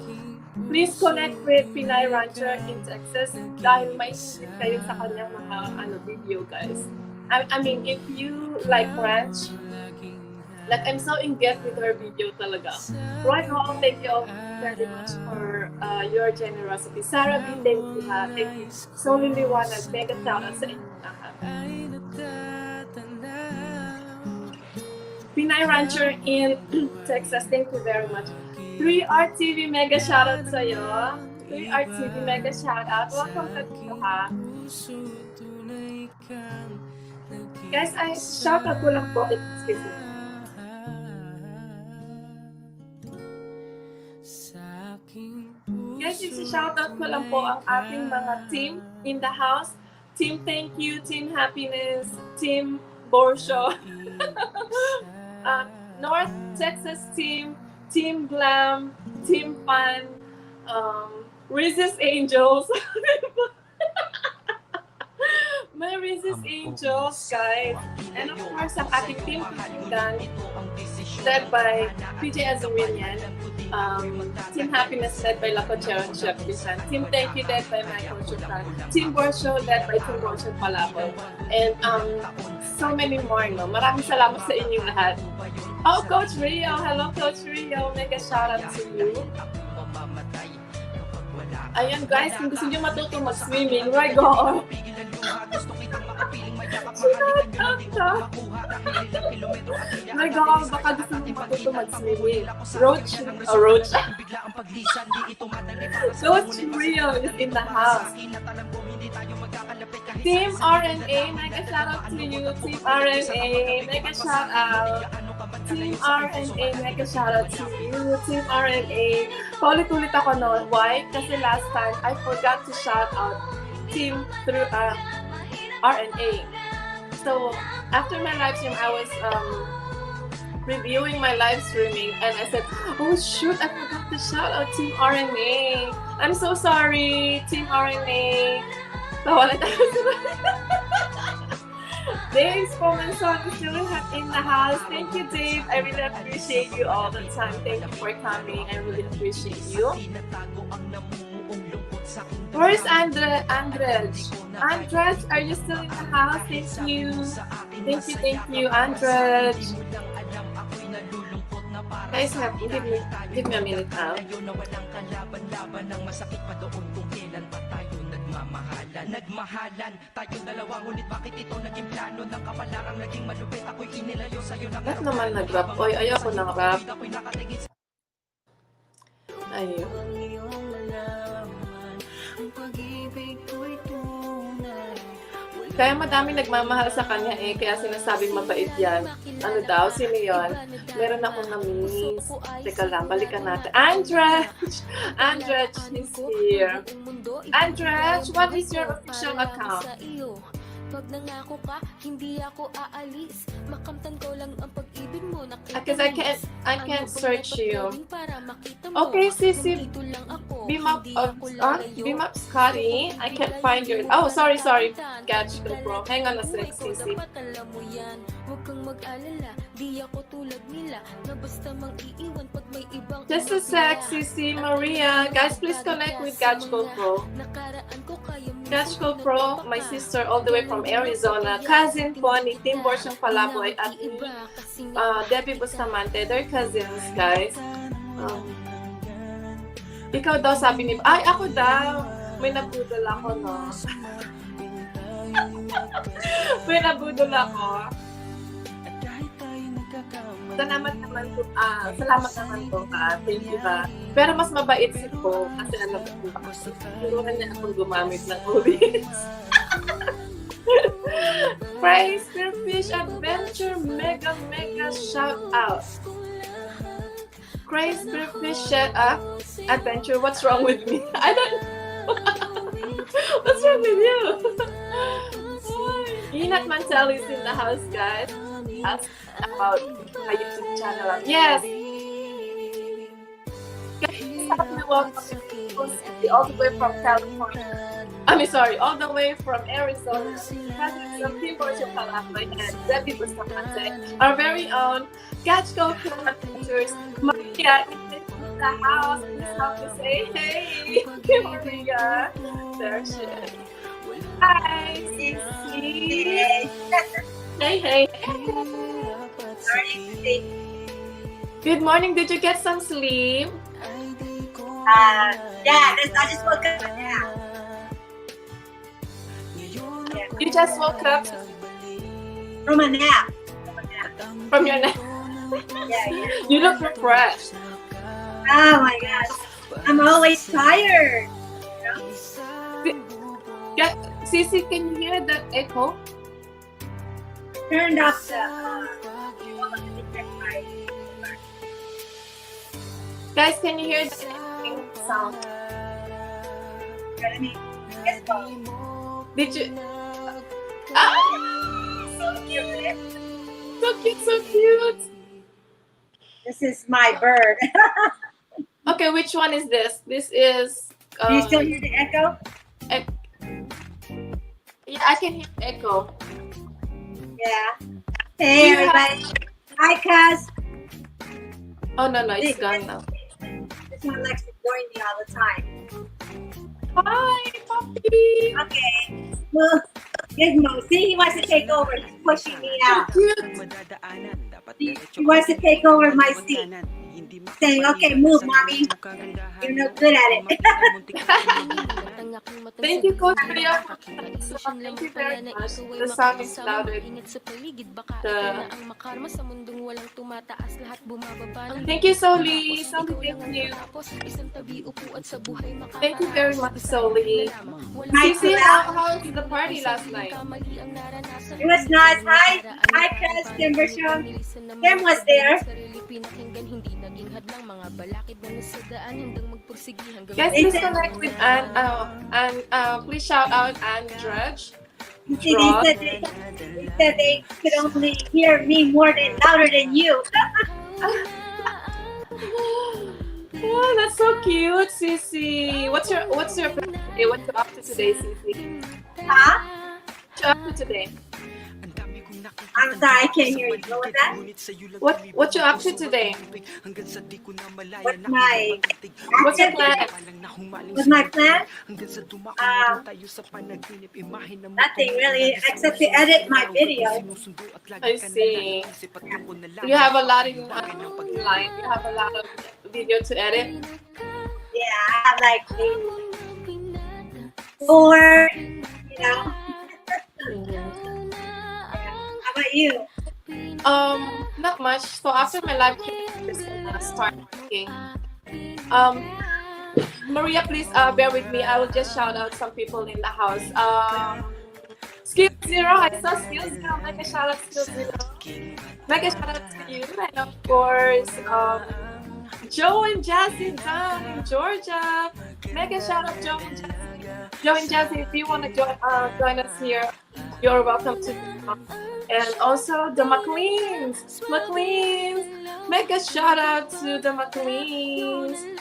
Please connect with Pinay Rancher in Texas dahil maisip kayo sa kanyang mga video, guys. I mean, if you like ranch, like I'm so engaged with her video talaga. Right now, thank you all very much for your generosity. Sarah B, thank you ha. Thank you. Solely Liwanag, mega shout out sa inyong lahat. Pinay Rancher in Texas, thank you very much. 3R TV, mega shout out sa'yo. 3R TV, mega shout out. Welcome ka dito ha. Guys, I shout out ko lang po. Excuse me. Guys, isi-shout out ko lang po ang ating mga team in the house. Team Thank You, Team Happiness, Team Borsho, North Texas Team, Team Glam, Team Fun, Rizzy's Angels. My Rizzy's Angels, guys. And of course, ang ating team Tutugan, led by PJ Azumilian. Team Happiness, led by Lacochero and Chef Bisan. Team Thank You, led by Michael Chukan. Team Borsho, led by Team Borsho Palabo. And so many more, no? Maraming salamat sa inyong lahat. Oh, Coach Rio. Hello, Coach Rio. Mega shout out to you. Ayan guys, kung gusto nyo matuto mag-swimming, right, go on. My God, baka gusto nyo matuto mag-swimming. Roach. Coach Rio is in the house. Team RNA, mega shout out to you. Team RNA, mega shout out. Team RNA, mega shout out to you. Team RNA. Paulit-ulit ako noon. Why? Kasi last time, I forgot to shout out Team through RNA. So, after my live stream, I was reviewing my live streaming, and I said, oh shoot, I forgot to shout out Team RNA. I'm so sorry, Team RNA. Tawa na tayo. Dave's Pomanson is still in the house. Thank you, Dave. I really appreciate you all the time. Thank you for coming. I really appreciate you. Where's Andrej? Andrej, are you still in the house? Thank you. Thank you, Andrej. Guys, give me a minute now. Nagmahalan tayo dalawa, ngunit bakit ito naging plano ng kapalarang naging malupit, ako'y inilayo sa'yo ng ba't naman nag-rap? Oy, ayoko ng rap. Ayun. Kaya madami nagmamahal sa kanya eh, kaya sinasabing mabait yan. Ano daw? Sino yun? Meron akong na-miss. Teka lang, balikan natin. Andrej! Andrej is here. Andrej, what is your official account? Pag nangako ka, hindi ako aalis. Makamtan ko lang ang pag-ibig mo. Because I can't search you. Okay, Sissy. Beam up, Scotty. I can't find your. Oh, sorry. Catch the bro. Hang on a sec, Sissy. Huwag kang mag-alala, di ako tulad nila na basta mang iiwan pag may ibang. Just a sec, Sissy, Maria. Guys, please connect with Gachko Pro. Gachko Pro, my sister all the way from Arizona. Cousin po ni Tim Borsyang Palaboy at Debbie Bustamante. They're cousins, guys. Ikaw daw sabi ni... Ay, ako daw. May nabudol ako, no? May nabudol ako. Salamat naman po ka. Thank you ba. Pero mas mabait si po kasi alam ko turuan niya akong gumamit ng hobbies. Praise your fish adventure mega shout out. Praise your fish adventure. What's wrong with me? I don't know. What's wrong with you? Inat Mantel is in the house, guys. Ask about my YouTube channel. Yes. All the way from California. All the way from Arizona. Some people should come up my head. Debbie Bustamante, our very own Gachko Adventures. Maria is in the house. Please help me say hey. Maria. There she is. Hi, Sissy. Hey. Good morning. Did you get some sleep? Yeah, I just woke up now. You just woke up From a nap. from your nap. Yeah. You look refreshed. Oh my gosh. I'm always tired. Yeah, Sissy, can you hear the echo? Turned off the Guys, can you hear the echoing sound? Let's go. Did you? So cute! So cute! This is my bird. Okay, which one is this? This is. Do you still hear the echo? Yeah, I can hear the echo. Yeah. Hey, everybody. Hi, Cuz. Oh no, it's gone now. This one likes to join me all the time. Hi, puppy. Okay. Well, Gizmo, see, he wants to take over. He's pushing me out. He wants to take over my seat. Saying, okay, move, mommy. You're no good at it. Thank you, Coach Maria. Thank you very much. The sound is louder. Thank you, Soli. Thank you. Thank you very much, Soli. Sissy, how was the party last night? It was nice. Hi, Cuz, Tim Bershon. Tim was there. Guys, please connect with and please shout out Andrej. See, they said they could only hear me louder than you. Oh, that's so cute, Sissy. What's your plan today? What you up to today, Sissy? Huh? What you up to today? I'm sorry, I can't hear you. What was that? What you up to today? What's your plan? What's my plan? Nothing really, except to edit my video. I see. You have a lot in line. You have a lot of video to edit. Yeah, I have like 4, you know. How about you? Not much. So after my live stream, I'm just gonna start working. Maria, please bear with me. I will just shout out some people in the house. Skill Zero, I saw Skill Zero. Mega shout out Skill Zero. Mega shout out to you, and of course, Joe and Jazzy down in Georgia. Mega shout out Joe and Jazzy. Joe and Jazzy, if you want to join us here, you're welcome to. And also the McLeans. Mega shout out to the McLeans.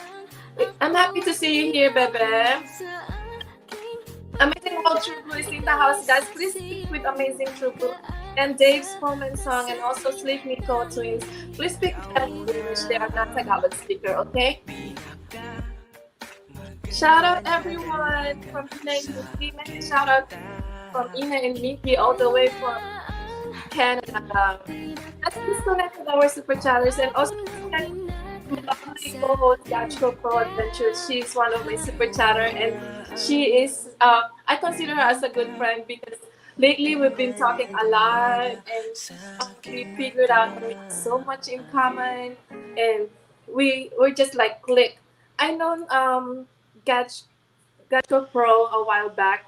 I'm happy to see you here, baby. Amazing World True Blue is in the house, guys. Please speak with Amazing True Blue and Dave's Coleman song, and also Sleep Nico twins. Please speak English. They are not Tagalog speaker, okay? Shout out everyone from Ina and Mickey. Shout out from Ina and Mickey all the way from Canada. Let's disconnect with our super chatters, and also lovely co-host Gachko Pro Adventures. She's one of my super chatter, and she is I consider her as a good friend because lately we've been talking a lot, and we figured out we have so much in common, and we're just like click. I known Gachko Pro a while back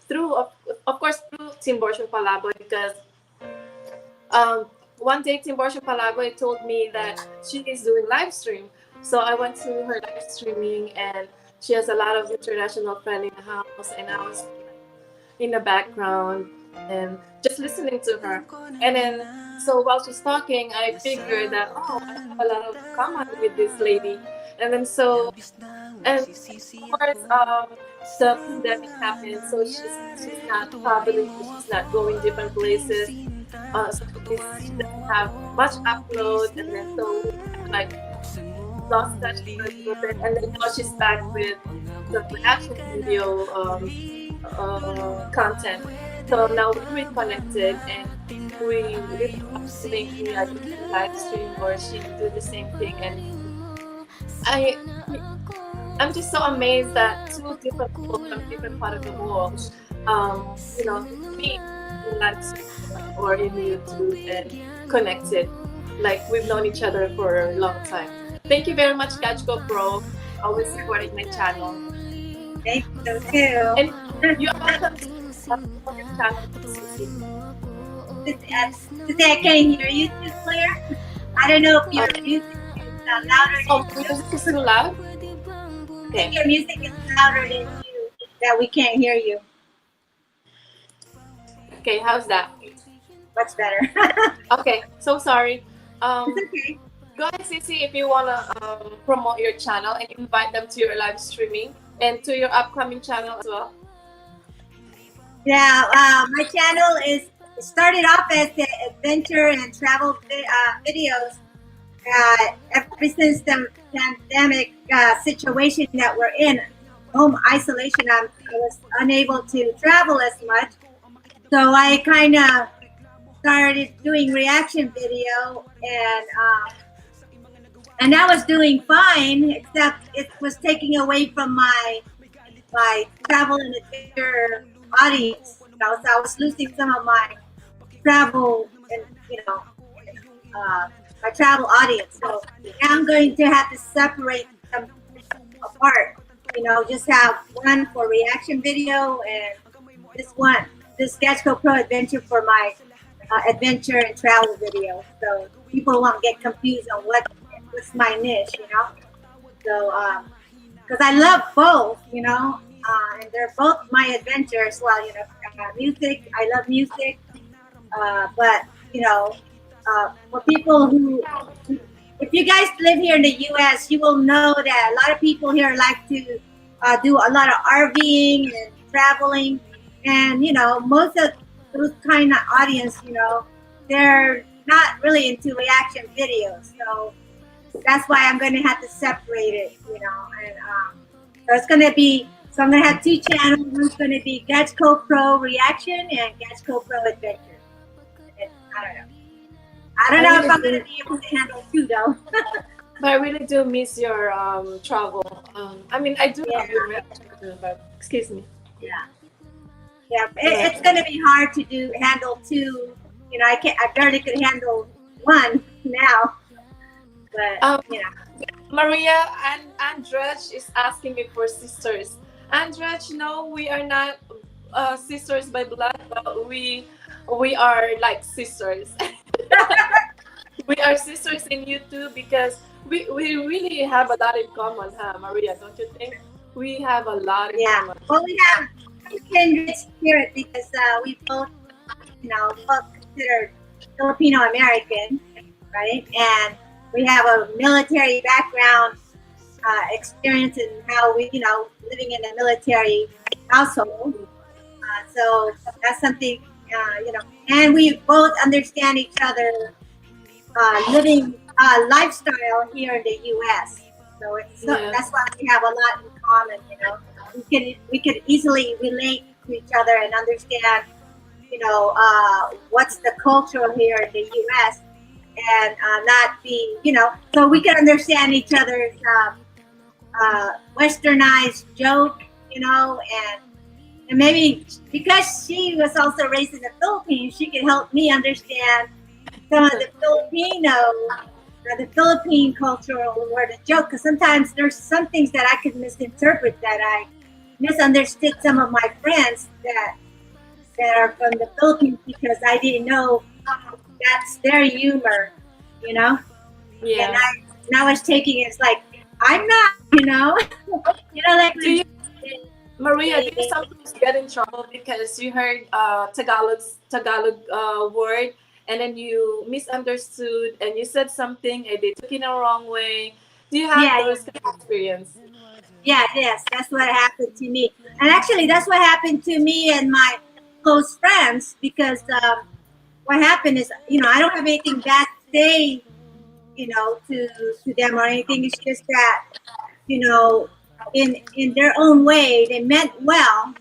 through of course through Team Borsho Palaboy because one day Team Borsho Palaboy told me that she is doing live stream. So I went to her live streaming, and she has a lot of international friends in the house, and I was in the background and just listening to her. And then so while she's talking, I figured that I have a lot of common with this lady. And then and of course the pandemic happened, so she's not traveling, she's not going different places. So she doesn't have much upload, and then so we like lost touch for a little bit, and then now she's back with the reaction video content. So now we're reconnected, and we think like live stream or she do the same thing, and I'm just so amazed that two different people from different part of the world, meet in live stream or in YouTube and connected. Like we've known each other for a long time. Thank you very much, Gachko Pro, always supporting my channel. Thank you too. And you are welcome to your channel. Today I can't hear you too clear. I don't know if your music is louder. Oh, music is too loud? I think your music is louder than you, that we can't hear you. Okay, how's that? Much better. Okay, so sorry. It's okay. Go ahead, Sissy, if you want to promote your channel and invite them to your live streaming and to your upcoming channel as well. Yeah, my channel started off as the adventure and travel videos. Ever since the pandemic situation that we're in, home isolation, I was unable to travel as much. So I kind of started doing reaction video, and I was doing fine, except it was taking away from my travel and adventure audience. So I was losing some of my travel and my travel audience. So now I'm going to have to separate them apart. Just have one for reaction video and this Gachko Pro adventure for my adventure and travel video. So people won't get confused on what's my niche, So because I love both, and they're both my adventures. Well, music, I love music, but for people who, if you guys live here in the U.S., you will know that a lot of people here like to do a lot of RVing and traveling, and most of those kind of audience, they're not really into reaction videos. So that's why I'm going to have to separate it, and so it's going to be. So I'm going to have two channels. One's going to be Gachko Pro Reaction and Gachko Pro Adventure. And I don't know if I'm going to be able to handle two though. But I really do miss your travel. I mean, I do love your reaction, but excuse me. Yeah. It's going to be hard to handle two. I barely could handle one now. But Maria and Andrej is asking me for sisters. Andrej, no, we are not. sisters by blood, but we are like sisters. We are sisters in YouTube because we really have a lot in common, huh, Maria? Don't you think? We have a lot in Yeah. common. Well, we have a kindred spirit because we both, both considered Filipino American, right? And we have a military background, experience in how we, living in a military household. So that's something, and we both understand each other living lifestyle here in the U.S. So Yes. that's why we have a lot in common. We could easily relate to each other and understand, what's the culture here in the U.S. and not be, so we can understand each other's westernized joke, and maybe because she was also raised in the Philippines, she can help me understand some of the Philippine cultural word a joke. Because sometimes there's some things that I could misinterpret, that I misunderstood some of my friends that are from the Philippines, because I didn't know that's their humor, you know. And Yeah. I was taking it as like I'm not, like Do when you, Maria? Do you they sometimes get in trouble because you heard Tagalog word and then you misunderstood and you said something and they took it in the wrong way? Do you have yeah, those kind of experience? yeah, yes, that's what happened to me. And actually, that's what happened to me and my close friends, because what happened is, I don't have anything bad to say, to them or anything. It's just that, you know, in their own way, they meant well,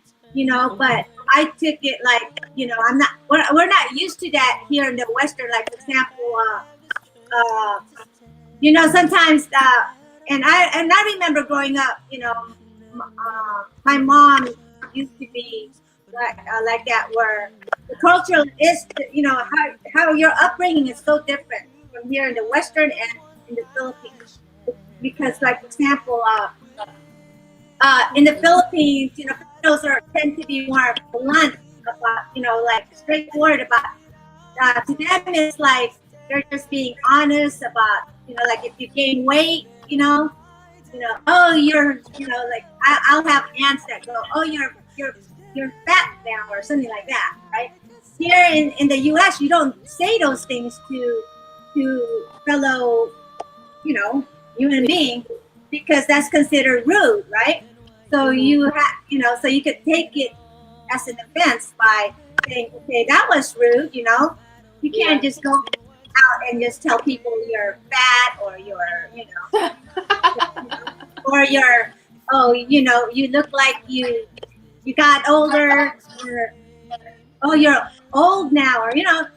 but I took it like, we're not used to that here in the Western. Like, for example, uh, sometimes, and I remember growing up, my mom used to be like that, where the culture is, how your upbringing is so different from here in the Western and in the Philippines. Because, like, for example, in the Philippines, Filipinos tend to be more blunt about, like straightforward about. To them, it's like they're just being honest about, like if you gain weight, oh, like I'll have aunts that go, oh, you're fat now, or something like that, right? Here in the U.S., you don't say those things to fellow, human being, because that's considered rude, right? So Mm-hmm. so you could take it as an offense by saying, okay, that was rude, You can't Yeah. just go out and just tell people you're fat, or or you're, oh, you look like you got older, or oh, you're old now, or you don't,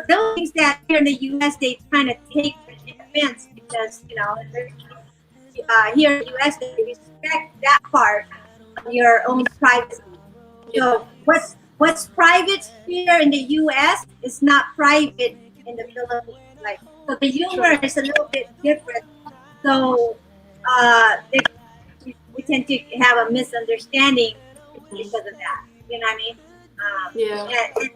those things that here in the U.S. they kind of take offense, because here in the U.S. they respect that part of your own privacy. Yeah. So what's private here in the U.S. is not private in the Philippines. Like, so the humor True. is a little bit different. So we tend to have a misunderstanding because of that. You know what I mean? Yeah. And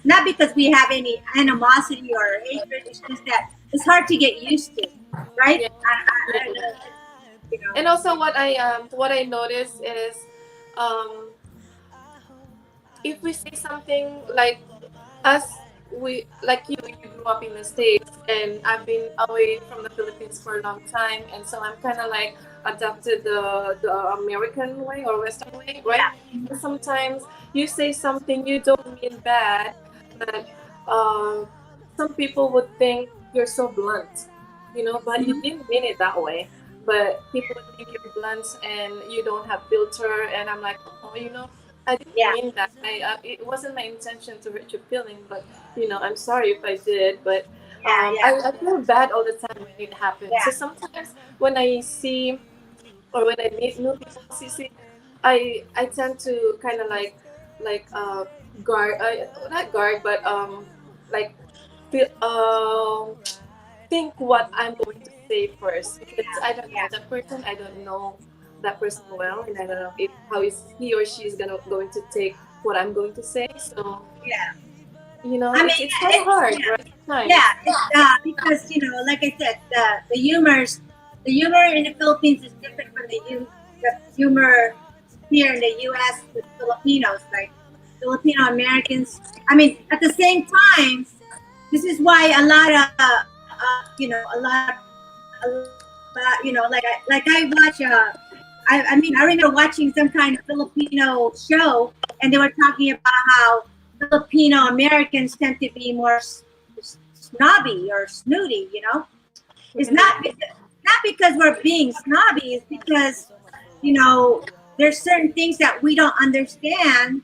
not because we have any animosity or hatred. It's just that it's hard to get used to, right? Yeah. I don't Yeah. know. You know. And also what I noticed is um if we say something like us, we like you grew up in the States and I've been away from the Philippines for a long time, and so I'm kind of like adapted the American way or Western way, right? Yeah. And sometimes you say something you don't mean bad, but um some people would think you're so blunt, but you Mhm. didn't mean it that way. But people would think you're blunt and you don't have filter, and I'm like, oh, I didn't Yeah. mean that. It wasn't my intention to hurt your feeling, but I'm sorry if I did. But Yeah. Yeah. I feel bad all the time when it happens. So Yeah. sometimes when I see or when I meet new people, see, I tend to kind of like guard, not guard, but like feel think what I'm going to say first because I don't know Yeah. that person. I don't know. that person well, and I don't know if how is he or she is going to take what I'm going to say. So Yeah. I mean, it's kind of hard, yeah. right? Sometimes. Yeah, because like I said, the humor in the Philippines is different from the humor here in the U.S. with Filipinos, like Filipino Americans. I mean, at the same time, this is why a lot of like I watch. I mean, I remember watching some kind of Filipino show, and they were talking about how Filipino Americans tend to be more snobby or snooty. It's not because we're being snobby. It's because there's certain things that we don't understand.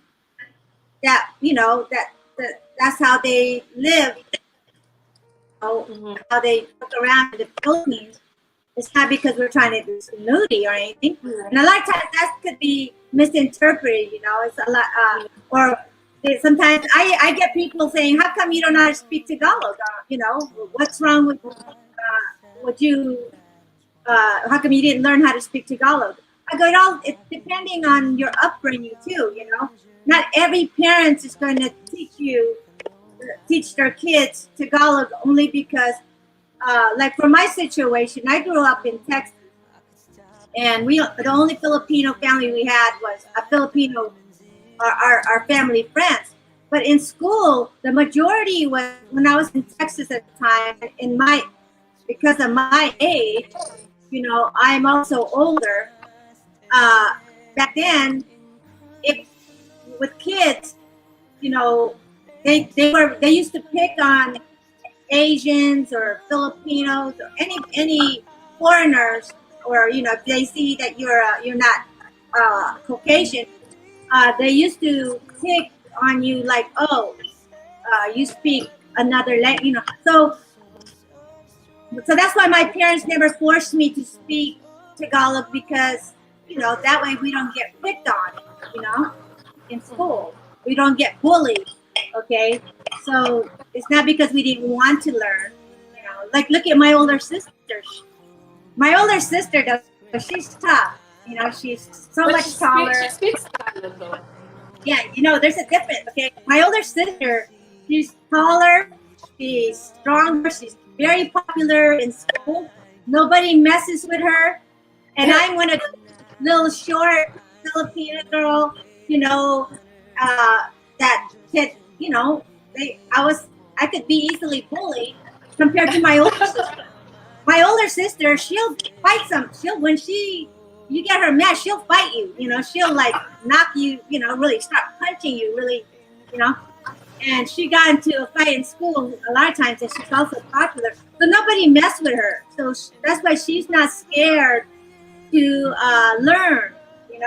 That's how they live. How they look around in the Philippines. It's not because we're trying to be snooty or anything. And a lot of times that could be misinterpreted. It's a lot. Or sometimes I get people saying, "How come you don't know how to speak Tagalog? What's wrong with what you? How come you didn't learn how to speak Tagalog?" I go, it's depending on your upbringing too. Not every parent is going to teach their kids Tagalog only because, like for my situation, I grew up in Texas, and the only Filipino family we had was a Filipino, our family friends. But in school, the majority was when I was in Texas at the time. Because of my age, I'm also older. Back then, if with kids, they used to pick on Asians or Filipinos or any foreigners, or if they see that you're not Caucasian, they used to pick on you like, oh, you speak another language, so that's why my parents never forced me to speak Tagalog, because that way we don't get picked on, in school. We don't get bullied. Okay, so it's not because we didn't want to learn. Like look at my older sister. My older sister, though, she's tough. She's so much taller. She speaks Tagalog though. Yeah, there's a difference. Okay, my older sister, she's taller, she's stronger, she's very popular in school. Nobody messes with her, and I'm one of the little short Filipino girl, that kid, I could be easily bullied compared to my older sister. My older sister, she'll fight when you get her mad, she'll fight you, she'll like knock you, really start punching you, really, and she got into a fight in school a lot of times, and she's also popular. So nobody messed with her. So that's why she's not scared to learn.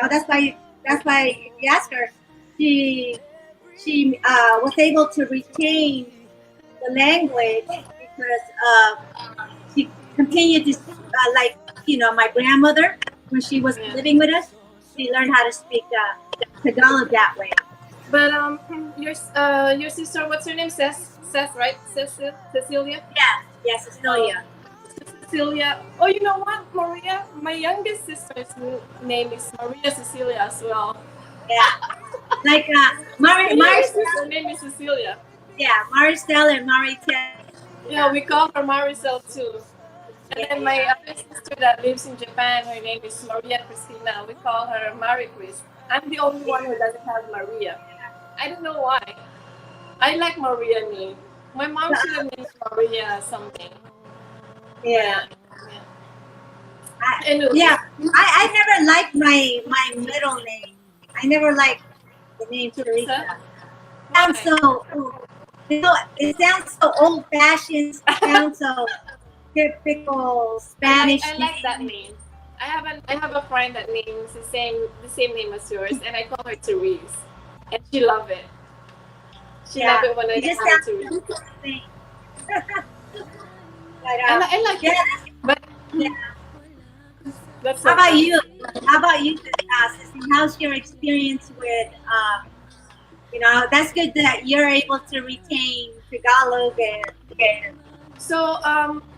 That's why if you ask her, she was able to retain the language because she continued to my grandmother, when she was living with us, she learned how to speak Tagalog that way. But your sister, what's her name? Seth, right? Cecilia. Yeah, Cecilia. Cecilia. Oh, you know what, Maria? My youngest sister's name is Maria Cecilia as well. Yeah, like Mari's sister name is Cecilia. Yeah, Maricel and Maritel. Yeah, we call her Maricel too. And then my other sister that lives in Japan, her name is Maria Cristina. We call her Marie Chris. I'm the only one who doesn't have Maria. I don't know why. I like Maria name. My mom should have named Maria something. Yeah. I never liked my middle name. I never liked the name Teresa. It sounds so old fashioned. It sounds so typical Spanish. I like that name. I have a friend that names the same name as yours, and I call her Therese, and she love it. She love it when I call her Therese. I like it. But how about you? How about you, Sissy? How's your experience with? That's good that you're able to retain Tagalog and. So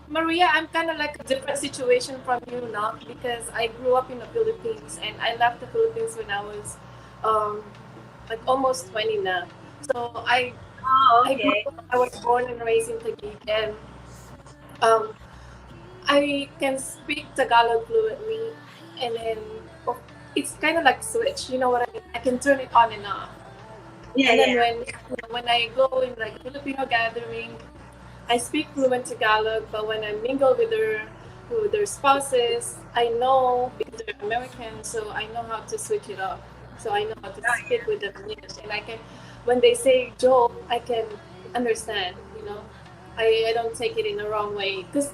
Maria, I'm kind of like a different situation from you now because I grew up in the Philippines and I left the Philippines when I was um, like almost 20 now. So Oh, I grew okay. up, I was born and raised in Taguig, and um, I can speak Tagalog fluently, and then oh, it's kind of like switch. You know what I mean? I can turn it on and off. Yeah, And then yeah. when I go in like Filipino gathering, I speak fluent Tagalog, but when I mingle with their spouses, I know because they're American, so I know how to switch it up. So I know how to Oh, speak with them in English, and I can, when they say joke, I can understand. I don't take it in the wrong way because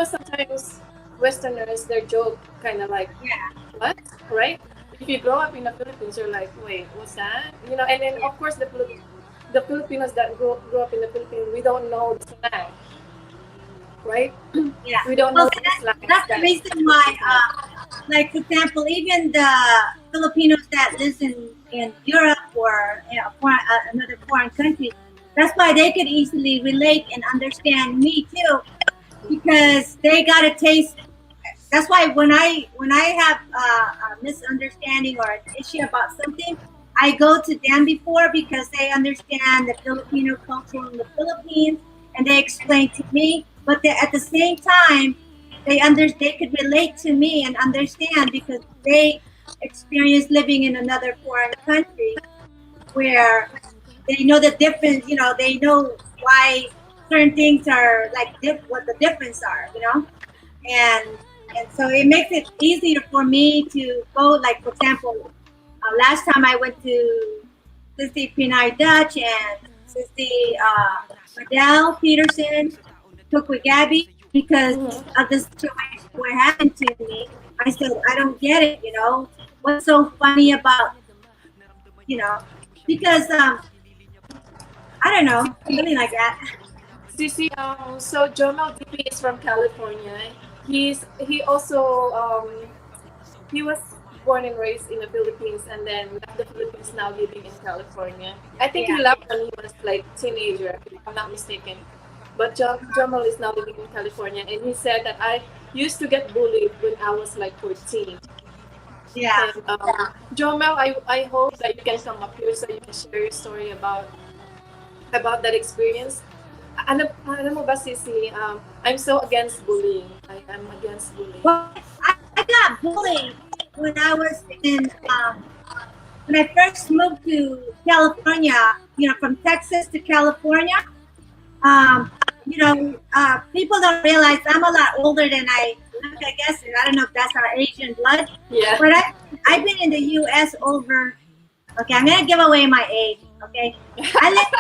sometimes Westerners their joke kind of like yeah, what, right? If you grow up in the Philippines, you're like, wait, what's that? And then yeah, of course the Filipinos that grew up in the Philippines, we don't know the slang, right? yeah. We don't Well, know the slangs that's the that reason why, Philippines have. like for example, even the Filipinos that lives in Europe or another foreign country, that's why they could easily relate and understand me too, because they got a taste. That's why when I have a misunderstanding or an issue about something, I go to them before because they understand the Filipino culture in the Philippines and they explain to me. But at the same time, they could relate to me and understand because they experience living in another foreign country where they know the difference. They know why certain things are like what the difference are. And so it makes it easier for me to go. Like for example, last time I went to Sissy Pinay Dutch and Sissy Adele Peterson took with Gabby because of the situation what happened to me. I said I don't get it. What's so funny about you know because I don't know, something like that. Sisi, so Jomal DP is from California. He also he was born and raised in the Philippines and then left the Philippines now living in California. I think he Yeah. left when he was like teenager, if I'm not mistaken. But Jamal is now living in California and he said that I used to get bullied when I was like 14. Yeah. And Jamal, I hope that you can come up here so you can share your story about that experience. Alam mo ba, Sisi, I'm so against bullying. I am against bullying. Well, I got bullied when I was when I first moved to California, from Texas to California. People don't realize I'm a lot older than I look, I guess. I don't know if that's our Asian blood, Yeah. but I've been in the U.S. over, okay, I'm going to give away my age, okay? I lived,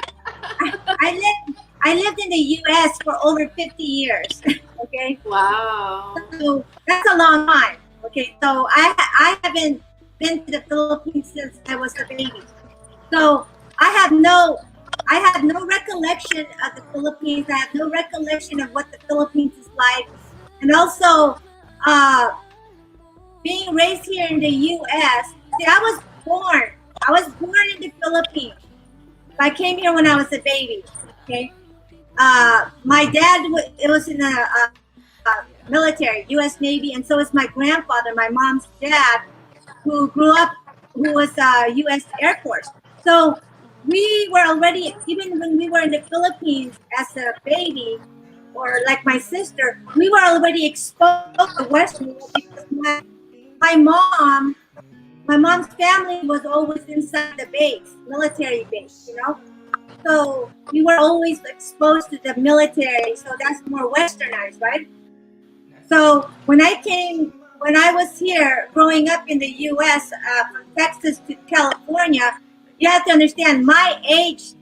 I lived in the U.S. for over 50 years, okay? Wow. So that's a long time. Okay, so I haven't been to the Philippines since I was a baby. So I have no I have no recollection of the Philippines. I have no recollection of what the Philippines is like, and also uh, being raised here in the U.S. See, I was born in the Philippines. I came here when I was a baby. Okay, my dad it was in the military, U.S. Navy, and so is my grandfather, my mom's dad, who grew up, who was U.S. Air Force. So we were already, even when we were in the Philippines as a baby, or like my sister, we were already exposed to Western world because my mom, my mom's family was always inside the base, military base. So we were always exposed to the military, so that's more westernized, right? So when I was here growing up in the U.S. From Texas to California, you have to understand my age,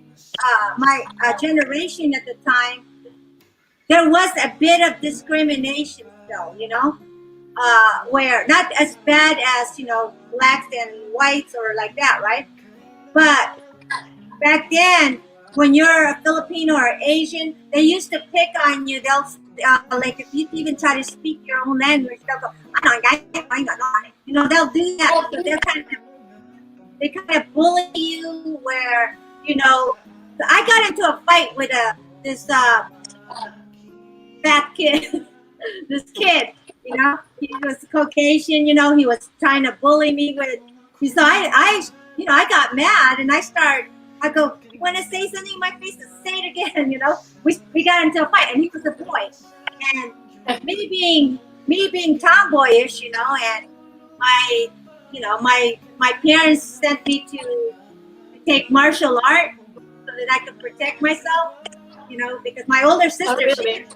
my generation at the time. There was a bit of discrimination still, where not as bad as blacks and whites or like that, right? But back then, when you're a Filipino or Asian, they used to pick on you. They'll like if you even try to speak your own language, they'll go, they'll do that because they kind of bully you. I got into a fight with this fat kid, this kid, he was Caucasian, he was trying to bully me with, so I got mad and I go, you want to say something in my face? Say it again, we got into a fight and he was a boy. And me being tomboyish, and my, my parents sent me to take martial art so that I could protect myself, because my older sister, really?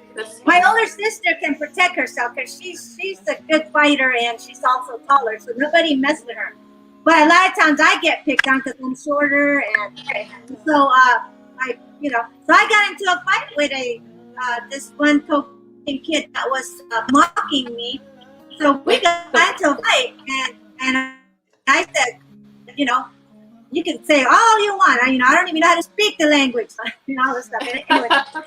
my older sister can protect herself because she's a good fighter and she's also taller, so nobody messed with her. But a lot of times I get picked on because I'm shorter, and so so I got into a fight with this one Caucasian kid that was mocking me. So we got into a fight, and I said, you know, you can say all you want. I don't even know how to speak the language, all this stuff. Anyway, so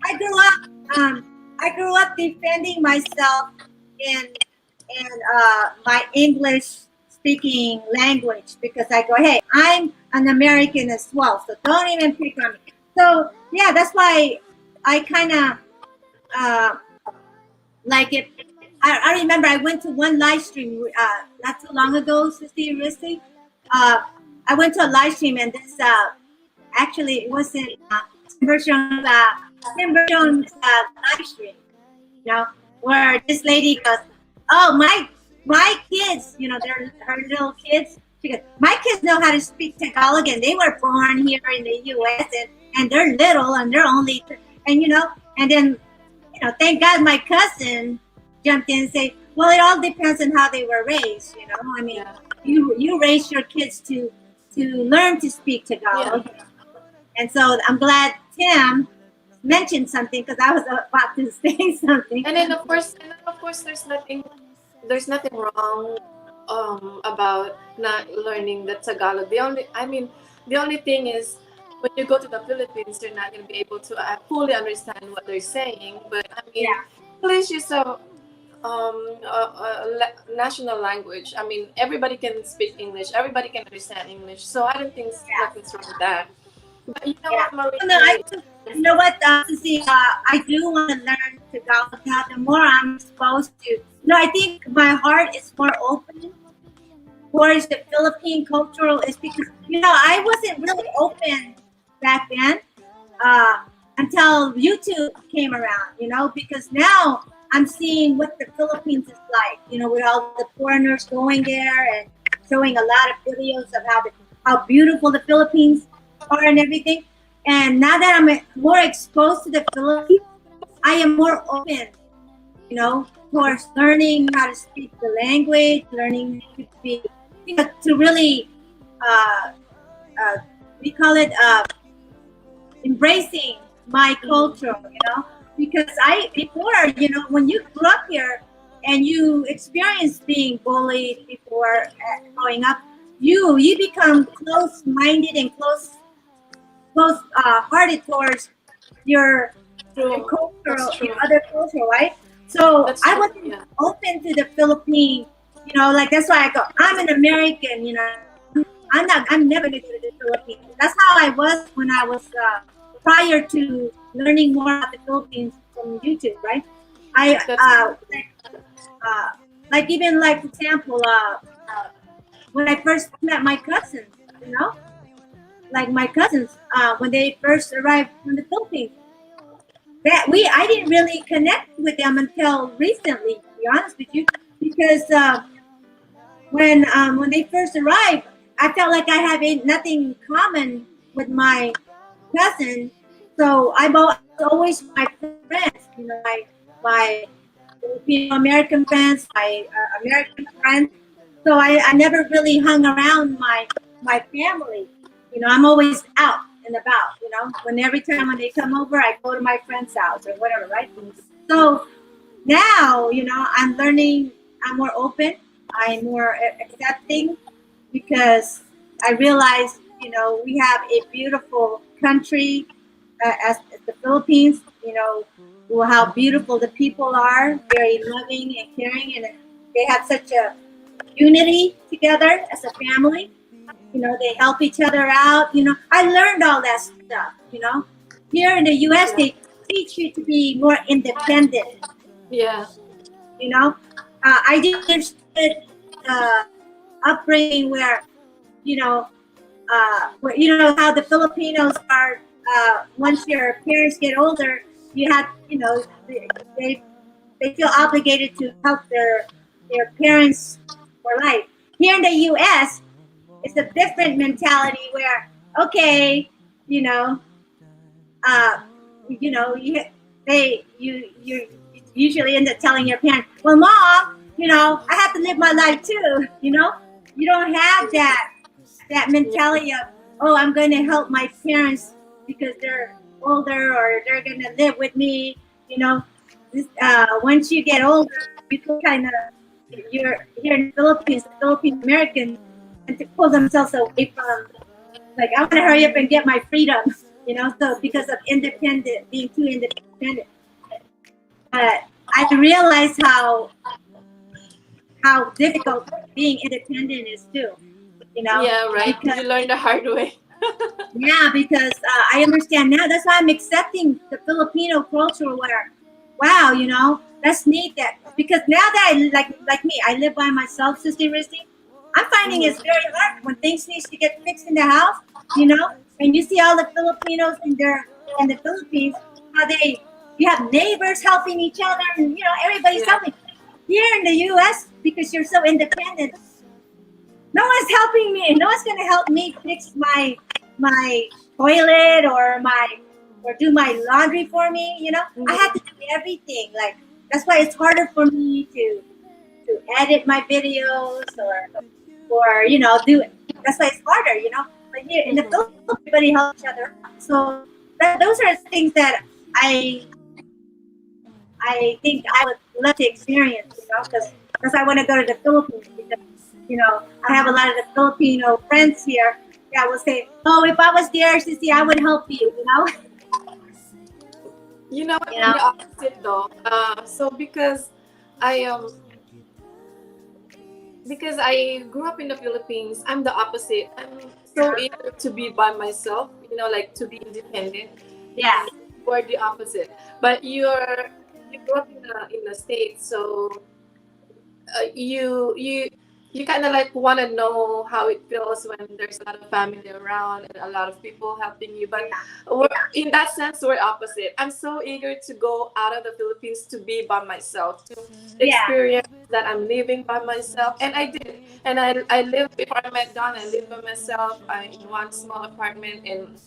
I grew up. I grew up defending myself in my English speaking language because I go, hey, I'm an American as well, so don't even pick on me. So yeah, that's why I kind of like it. I remember I went to one live stream not too long ago, Sister Rizzy. I went to a live stream and this actually it wasn't Tim Burchon's live stream, where this lady goes, oh my kids, they're her little kids. She goes, my kids know how to speak Tagalog and they were born here in the U.S. and they're little and they're only and then thank God my cousin jumped in and said, well, it all depends on how they were raised. I mean, you raise your kids to learn to speak Tagalog. Yeah. And so I'm glad Tim mentioned something because I was about to say something. And then of course, there's nothing wrong about not learning the Tagalog. The only thing is when you go to the Philippines, you're not going to be able to fully understand what they're saying. But English is a national language. I mean, everybody can speak English. Everybody can understand English. So I don't think nothing's wrong with that. But you know what, Marie? You know what, Sissy, I do want to learn Tagalog now. The more I'm exposed to, I think my heart is more open towards the Philippine cultural. Is because I wasn't really open back then until YouTube came around. Because now I'm seeing what the Philippines is like. With all the foreigners going there and showing a lot of videos of how beautiful the Philippines are and everything. And now that I'm more exposed to the Philippines, I am more open, towards learning how to speak the language, learning to be, to really, we call it embracing my culture, because before, when you grew up here and you experienced being bullied before growing up, you become close-minded and close-hearted towards your cultural, other culture, right? So I wasn't open to the Philippine, that's why I go, I'm an American, I'm never going to go to the Philippines. That's how I was when I was prior to learning more about the Philippines from YouTube, right? Even for example, when I first met my cousins, my cousins, when they first arrived from the Philippines, I didn't really connect with them until recently, to be honest with you, because when they first arrived, I felt like I had nothing in common with my cousin. So I was always my friends, my Filipino American friends, my American friends. So I never really hung around my family. I'm always out and about, when every time when they come over, I go to my friend's house or whatever, right? So now, I'm learning, I'm more open, I'm more accepting because I realize, we have a beautiful country as the Philippines, how beautiful the people are, very loving and caring, and they have such a unity together as a family. They help each other out. I learned all that stuff. Here in the U.S., they teach you to be more independent. Yeah. You know, I didn't understood upbringing where, you know, where, you know how the Filipinos are. Once your parents get older, you have, you know, they they feel obligated to help their parents for life. Here in the U.S., it's a different mentality where, okay, you know, uh, you you usually end up telling your parents, well, mom, you know, I have to live my life too. You know, you don't have that mentality of, oh, I'm going to help my parents because they're older or they're going to live with me. You know, once you get older, people kind of, you're here in the Philippines, the Philippine Americans tend to pull themselves away from, like, I want to hurry up and get my freedom, you know, so because of being too independent. But I realize how difficult being independent is too, you know, Yeah, right. because You learn the hard way. yeah, because I understand now. That's why I'm accepting the Filipino culture where, wow, you know, that's neat that because now that I like me, I live by myself, Sister Rizzy. I'm finding it's very hard when things needs to get fixed in the house, you know, and you see all the Filipinos in the Philippines, how you have neighbors helping each other, and you know everybody's Yeah. helping. Here in the U.S., because you're so independent, no one's helping me. No one's gonna help me fix my toilet or do my laundry for me. You know, I have to do everything. Like that's why it's harder for me to edit my videos or you know do. That's why it's harder. You know, but here in the Philippines, everybody helps each other. So those are things that I think I would love to experience. You know, because I want to go to the Philippines because you know, I have a lot of the Filipino friends here that will say, "Oh, if I was there, Sissy, I would help you." You know, You know what? you I'm know. the opposite though. So I um because I grew up in the Philippines, I'm the opposite. I'm so eager to be by myself. You know, like to be independent. Yeah, And we're the opposite. But you grew up in the States, so you kind of like want to know how it feels when there's a lot of family around and a lot of people helping you. But in that sense, we're opposite. I'm so eager to go out of the Philippines to be by myself, to yeah, experience that I'm living by myself, and I did. And I lived before I met Don. I lived by myself. In one small apartment and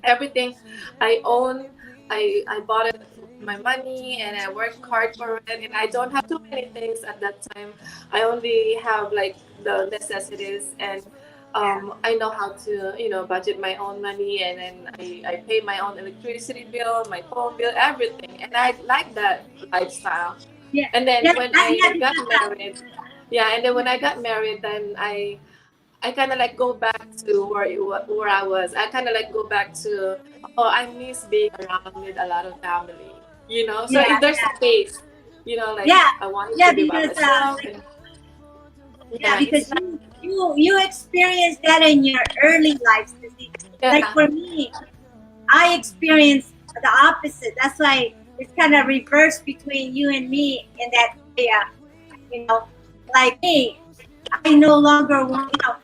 everything I own. I bought it with my money and I worked hard for it, and I don't have too many things at that time. I only have like the necessities, and I know how to budget my own money, and then I pay my own electricity bill, my phone bill, everything, and I like that lifestyle. yeah, And then yeah, when yeah, I got because married, yeah, and then when I got married, then I kind of like go back to where I was. I kind of like go back to, oh, I miss being around with a lot of family, you know. So yeah, if there's space, like yeah, I wanted yeah, to be by myself, and yeah, it's because not, you experienced that in your early lives. Like yeah, for me, I experienced the opposite. That's why it's kind of reversed between you and me in that area. You know, like me, I no longer want. You know,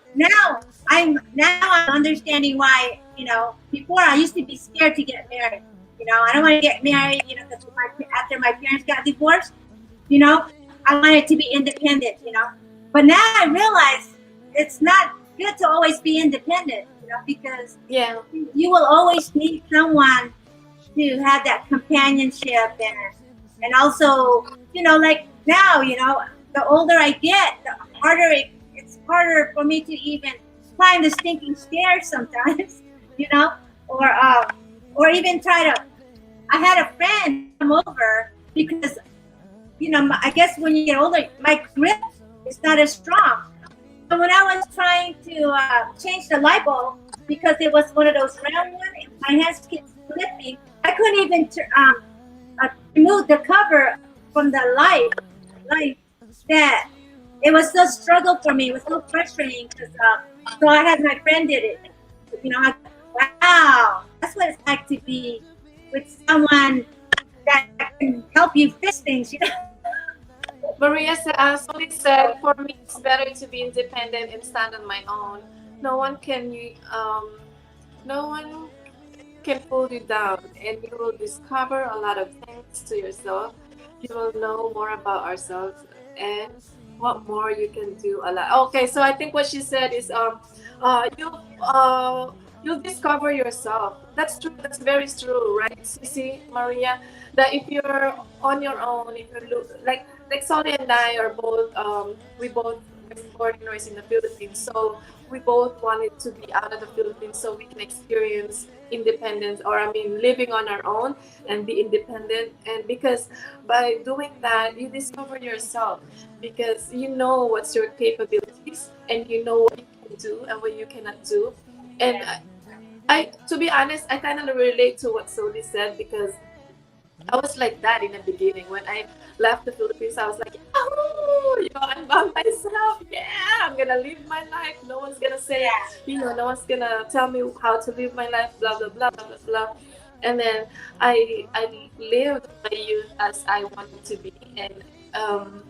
now I'm understanding why. You know, before I used to be scared to get married. You know, I don't want to get married. You know, because after my parents got divorced, you know, I wanted to be independent. You know, but now I realize it's not good to always be independent. You know, because yeah, you will always need someone to have that companionship and also like now the older I get the harder it's harder for me to even climb the stinking stairs sometimes you know or or even try to I had a friend come over because I guess when you get older my grip is not as strong. So when I was trying to change the light bulb because it was one of those round ones, and my hands kept slipping, I couldn't even remove the cover from the light. Like that, it was so struggle for me. It was so frustrating because so I had my friend did it. Wow, that's what it's like to be with someone that can help you fix things, you know. Maria Solly said, "For me, it's better to be independent and stand on my own. No one can you no one can pull you down, and you will discover a lot of things to yourself. You will know more about ourselves and what more you can do a lot." Okay, so I think what she said is you'll discover yourself. That's true. That's very true, right, Sisi, Maria? That if you're on your own, if you look like Solly and I are both we both were born and raised in the Philippines, so we both wanted to be out of the Philippines so we can experience independence, or I mean living on our own and be independent. And because by doing that you discover yourself, because you know what's your capabilities and you know what you can do and what you cannot do. And I to be honest, I kind of relate to what Soli said, because I was like that in the beginning. When I left the Philippines, I was like, oh, I'm by myself. Yeah, I'm gonna live my life. No one's gonna say, no one's gonna tell me how to live my life. Blah blah blah blah blah blah. And then I lived my youth as I wanted to be, and um,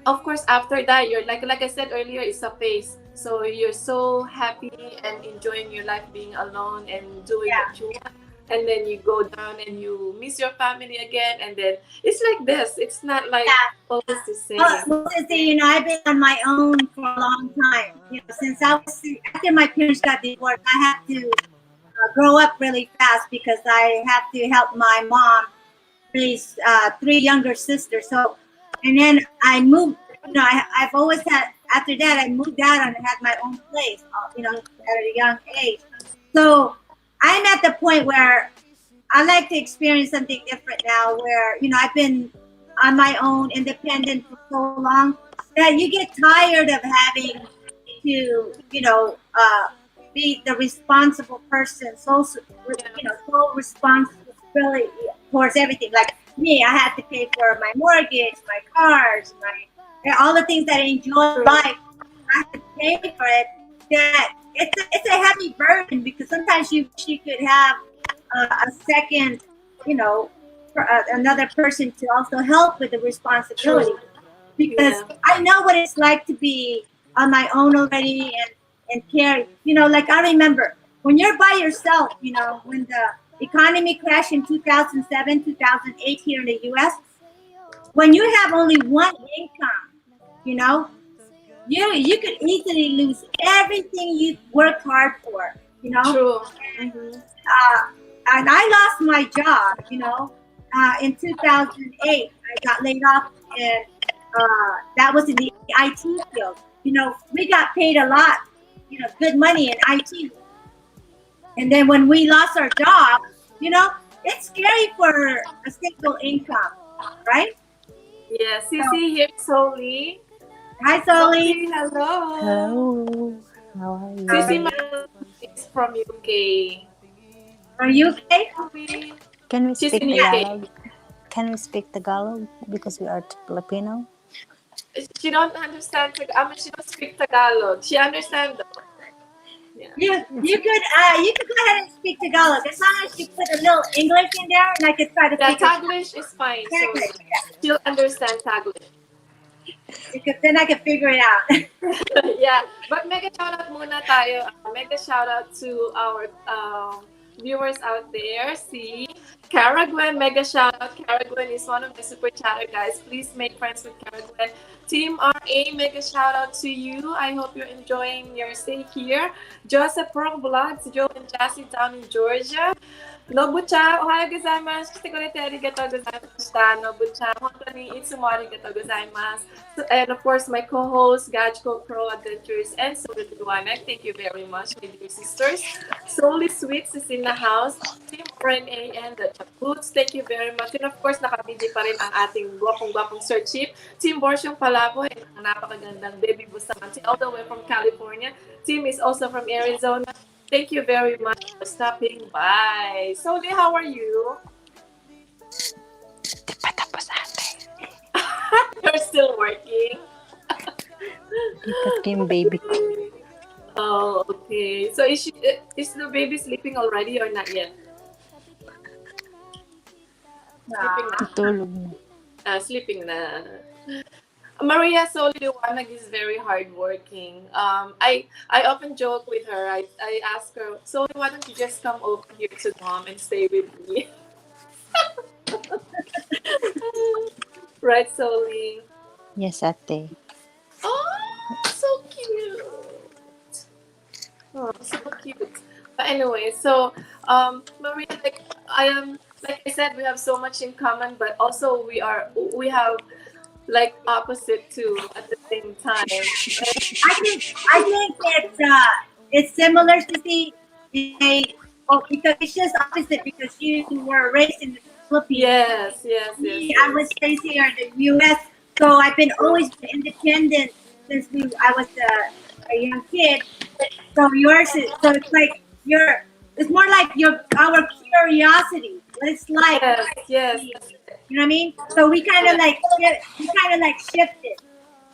of course after that you're like I said earlier, it's a phase. So you're so happy and enjoying your life being alone and doing what you want, and then you go down and you miss your family again, and then it's like this, it's not like always the same. Well, Sissy, you know, I've been on my own for a long time. You know, since I was after my parents got divorced, I had to grow up really fast because I had to help my mom raise three younger sisters. So, and then I moved. You know, I've always had. After that, I moved out and had my own place. You know, at a young age. So I'm at the point where I like to experience something different now. Where you know, I've been on my own, independent for so long that you get tired of having to, you know, be the responsible person. So, you know, so responsible really towards everything. Like me, I had to pay for my mortgage, my cars, all the things that I enjoy in life. I have to pay for it. That it's a heavy burden, because sometimes you could have a second, you know, another person to also help with the responsibility. Because I know what it's like to be on my own already and carry. You know, like I remember when you're by yourself. You know, when the economy crashed in 2007, 2008 here in the U.S. When you have only one income, you know, you could easily lose everything you worked hard for. You know. True. And I lost my job. You know, in 2008, I got laid off, and that was in the IT field. You know, we got paid a lot, you know, good money in IT. And then when we lost our job, you know, it's scary for a single income, right? Yeah, Sisi here, Soli. Hi, Soli. Hello. Hello, how are you? Sisi is from UK. From UK? Can we She's speak in UK. Tagalog? Can we speak Tagalog because we are Filipino? She don't understand. I mean, she don't speak Tagalog. She understands though. Yeah. You could go ahead and speak Tagalog as long as you put a little English in there, and I could try to figure it out. Taglish is fine. So she'll understand Taglish. Because then I can figure it out. Yeah, but mega shout out muna tayo. Mega shout out to our viewers out there. See, Cara Gwen, mega shout out. Cara Gwen is one of the super chatter guys. Please make friends with Cara Gwen. Team RA, mega shout out to you. I hope you're enjoying your stay here. Joseph Pro Vlogs, Joe and Jassy down in Georgia. Nobucha, ohayo gozaimasu. Shitekurete arigatou gozaimashita. Nobucha, hontou ni itsumo arigatou gozaimasu. And of course, my co-host, Gajko Pro Adventures and Solid Duanek. Thank you very much, my dear sisters. Solid Sweets is in the house. Team RNA and the Chaputs. Thank you very much. And of course, nakabidi pa rin ang ating gwapong-gwapong Sir Chief. Team Borsyong Palabo and ang napakagandang Baby Bustamante all the way from California. Team is also from Arizona. Thank you very much for stopping by. Soli, how are you? Di pa tapos ate. You're still working? Ikat yung baby ko. Oh, okay. So is the baby sleeping already or not yet? Sleeping na. Tulog na. Sleeping na. Maria Soliwanag is very hardworking. I often joke with her. I ask her, Soli, why don't you just come over here to Guam and stay with me? Right, Soli? Yes, ate. Oh, so cute. Oh, so cute. But anyway, so Maria, like I am, like I said, we have so much in common, but also we have like opposite too at the same time. I think it's similar to see a because it's just opposite because you were raised in the Philippines. Yes, yes, yes, Me, I was yes. raised here in the U.S., so I've been always been independent since I was a young kid. So yours is so it's like your it's more like your our curiosity. What it's like, Yes, yes, you that's it. know what I mean? So we kind of Yeah, like we kind of like shifted,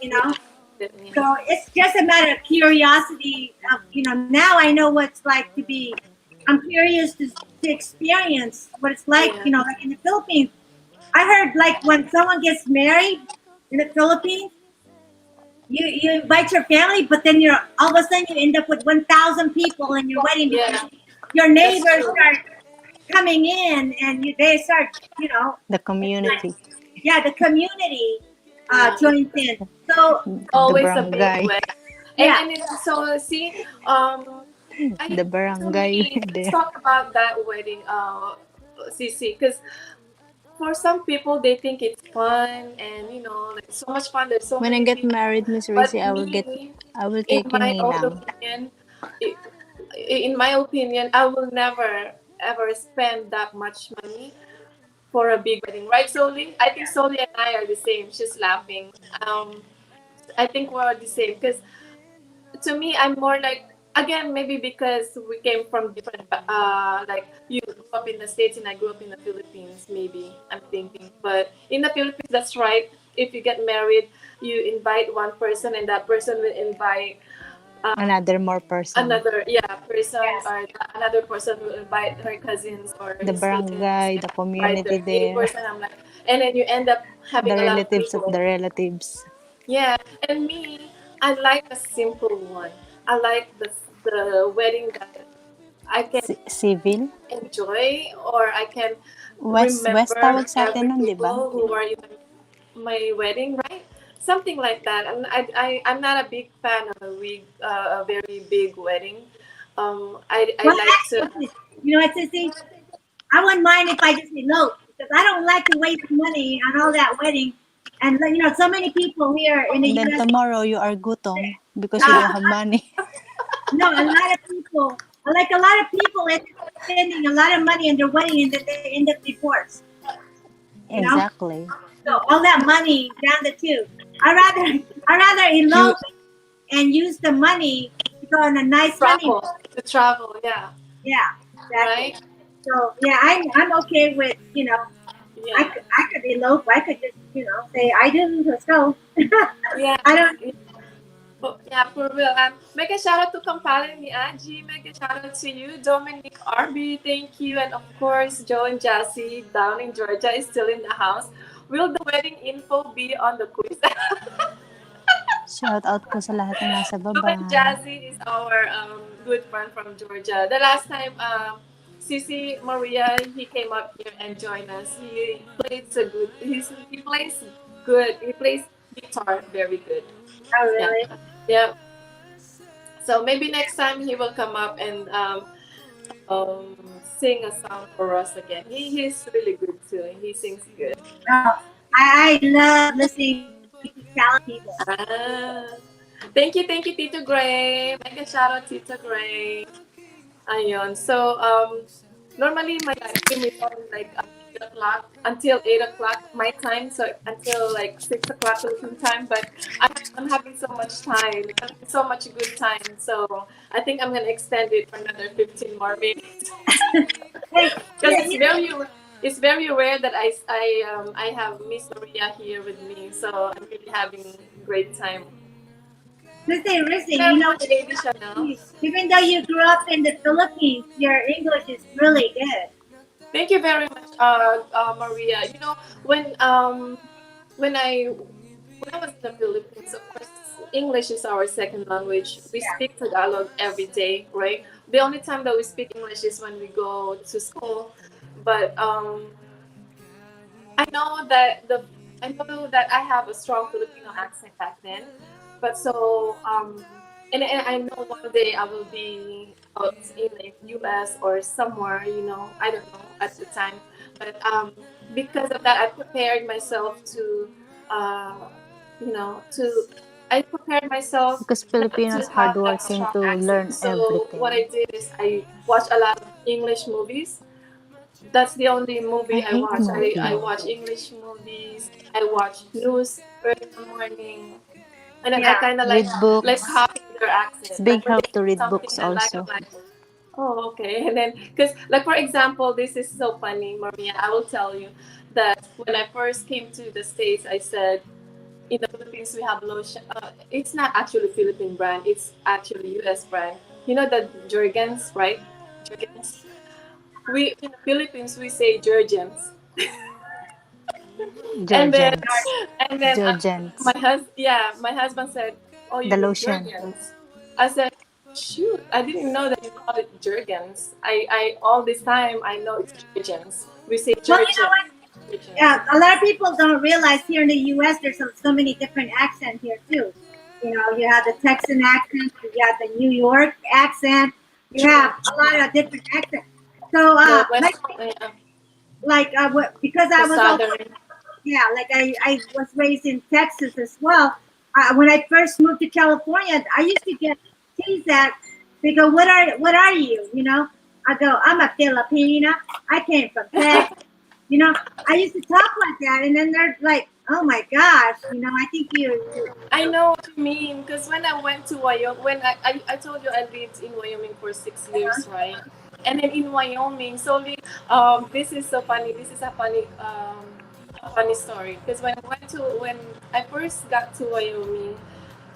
you yeah, know. definitely. So it's just a matter of curiosity. Now I know what it's like to be. I'm curious to experience what it's like, Yeah, like in the Philippines. I heard like when someone gets married in the Philippines, you invite your family, but then you're all of a sudden you end up with 1,000 people in your wedding because yeah, your that's neighbors true. start coming in and they start, The it's like, community. yeah, the community Yeah, joins in. So The always a big barangay. way. yeah, And it's, so see, I The to barangay me, let's there. talk about that wedding, CC, because for some people they think it's fun and like so much fun. There's so When I many get people, married, Miss Rizzy, but me, I will in take you my own ninang. opinion, i- in my opinion, I will never ever spend that much money for a big wedding, right, Soli? I think Soli and I are the same. She's laughing. I think we're the same because to me, I'm more like again maybe because we came from different like you grew up in the States and I grew up in the Philippines. Maybe I'm thinking, but in the Philippines, that's right. If you get married, you invite one person and that person will invite Another more person. another person, or another person will invite her cousins or The his cousins barangay, and the invite community their there. neighbors, and I'm like, and then you end up The having a lot of relatives of people. the relatives. Yeah, and me, I like a simple one. I like the wedding that I can Civil. enjoy, or I can West remember tawag sa atin every nun, di ba? people who were in my wedding, right? Something like that. And I'm not a big fan of a very big wedding. I well, like to. actually, it's just, I wouldn't mind if I just elope because I don't like to waste money on all that wedding. And so many people here in the And then U.S. tomorrow you are gutom because you Uh, don't have money. no, a lot of people, like a lot of people, end up spending a lot of money on their wedding and then they end up divorced. You know, Exactly. so all that money down the tube. I rather You elope and use the money to go on a nice honeymoon. Travel, yeah, Yeah, exactly. right, So yeah, I'm okay with I yeah, could elope. I could just say I do. Let's go. yeah. I don't. Oh, yeah, for real. Mega shout out to Kampala ni Aji. Mega shout out to you, Dominic RB. Thank you, and of course, Joe and Jassy down in Georgia is still in the house. Will the wedding info be on the quiz? shout out po sa lahat ng nasa Joe baba. and Jazzy is our good friend from Georgia. The last time, Sisi Maria, he came up here and joined us. He plays a good. He plays good. He plays guitar very good. Oh Yeah, really? yeah. So maybe next time he will come up and sing a song for us again. He's really good too. He sings good. Oh, I love listening to talented people. Ah, thank you, Tito Gray. Mega shout out, Tito Gray. Ayun. So, normally my live stream is on like 8 o'clock until 8 o'clock my time. So until like 6 o'clock Philippine time. But I'm having so much time, having so much good time. So I think I'm gonna extend it for another 15 more minutes Hey, because it's very rare that I have Miss Maria here with me. So I'm really having great time. listen, listen. Very much, Lady Chanel. Even though you grew up in the Philippines, your English is really good. Thank you very much. Maria. You know, when um when I was in the Philippines, of course, English is our second language. We speak Tagalog every day, right? The only time that we speak English is when we go to school. But I know that the I know that I have a strong Filipino accent back then, but and I know one day I will be out in the U.S. or somewhere, I don't know at the time, but because of that, I prepared myself uh, to I prepared myself Because not to Filipinos have that hardworking strong to accent. learn So what everything. I did is I watched a lot of English movies. That's the only I movie I hate watch. I movie. watch English movies. I watch news early in the morning, and then I Yeah. kind of Read like books. copy their It's accent. Like big when they help to say read something books I like, I'm also. like, oh, okay. And then because like for example, this is so funny, Maria. I will tell you that when I first came to the States, I said in the Philippines we have lotion. It's not actually Philippine brand. It's actually U.S. brand. You know the Jergens, right? Jergens. We in the Philippines we say Jergens, and then Jergens. and then Jergens. my husband said, "Oh, you The mean lotion. Jergens?" I said, "Shoot, I didn't know that you call it Jergens. I all this time I know it's Jergens. We say Well, you know Jergens, what? Jergens." Yeah, a lot of people don't realize here in the U.S. there's so many different accents here too. You know, you have the Texan accent, you have the New York accent, you True. have a lot of different accents. So, The like, West, because the I was also, Southern. yeah, like I was raised in Texas as well. When I first moved to California, I used to get teased at. They go, what are you? You know, I go, I'm a Filipina. I came from Texas. You know, I used to talk like that, and then they're like, "Oh my gosh, I think I know what you mean because when I went to Wyoming, I told you I lived in Wyoming for 6 years, right? And then in Wyoming, solely, this is so funny. This is a funny story because when I first got to Wyoming,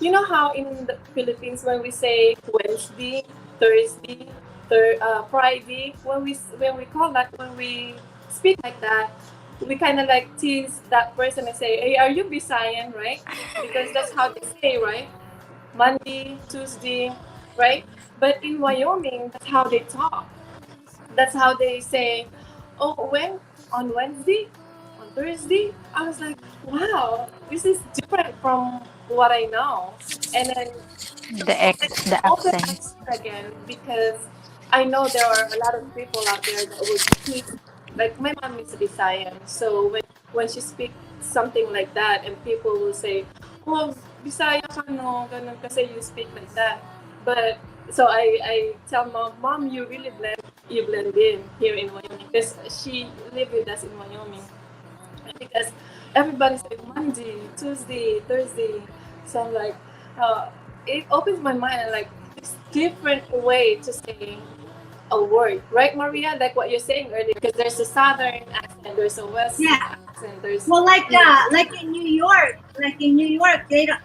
you know how in the Philippines when we say Wednesday, Thursday, Friday, when we call that when we speak like that, we kind of like tease that person and say, "Hey, are you Visayan, right?" Because that's how they say, right? Monday, Tuesday, right? But in Wyoming, that's how they talk. That's how they say, "Oh, when on Wednesday, on Thursday." I was like, "Wow, this is different from what I know." And then it The opened my accents. mind again because I know there are a lot of people out there that would tease. Like my mom is a Visayan, so when she speaks something like that, and people will say, "Oh, Bisaya ka no, ganun kasi you speak like that." But so I tell mom, you blend in here in Wyoming because she lived with us in Wyoming because everybody's like Monday, Tuesday, Thursday. So I'm like, uh, it opens my mind like this different way to say a word, right, Maria? Like what you're saying earlier, because there's a southern accent, there's a west yeah. accent, there's Well, you know, like in New York, they don't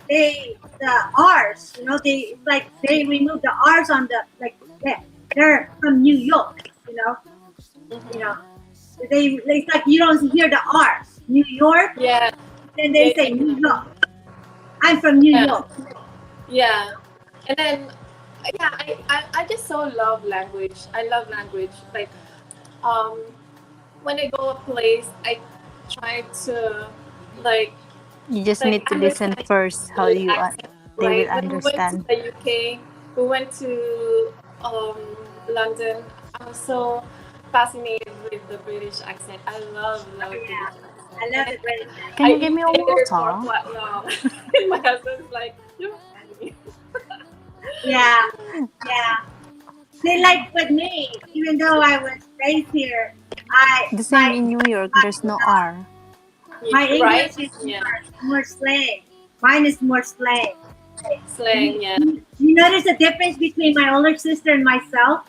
the R's. They it's like they remove the R's on the like they're from New York. You know, you know it's like you don't hear the R's. New York, yeah, then yeah, they say yeah, New York. I'm from New yeah, York. yeah. And then yeah, I just so love language. I love language. Like um when I go a place, I try to like You just like need to listen understand first how the you accent, they will right? When we went to understand. the UK, we went to London. I was so fascinated with the British accent. I love British accent, I and love then the British Can I you give me a imitated it for water? quite long. And my husband's like, "You're funny." Yeah, yeah. They like with me, even though I was raised here. I The same in New York, there's no R. my Yeah, English right? is Yeah, more slang. Mine is more slang. You, slang. Yeah, you notice the difference between my older sister and myself?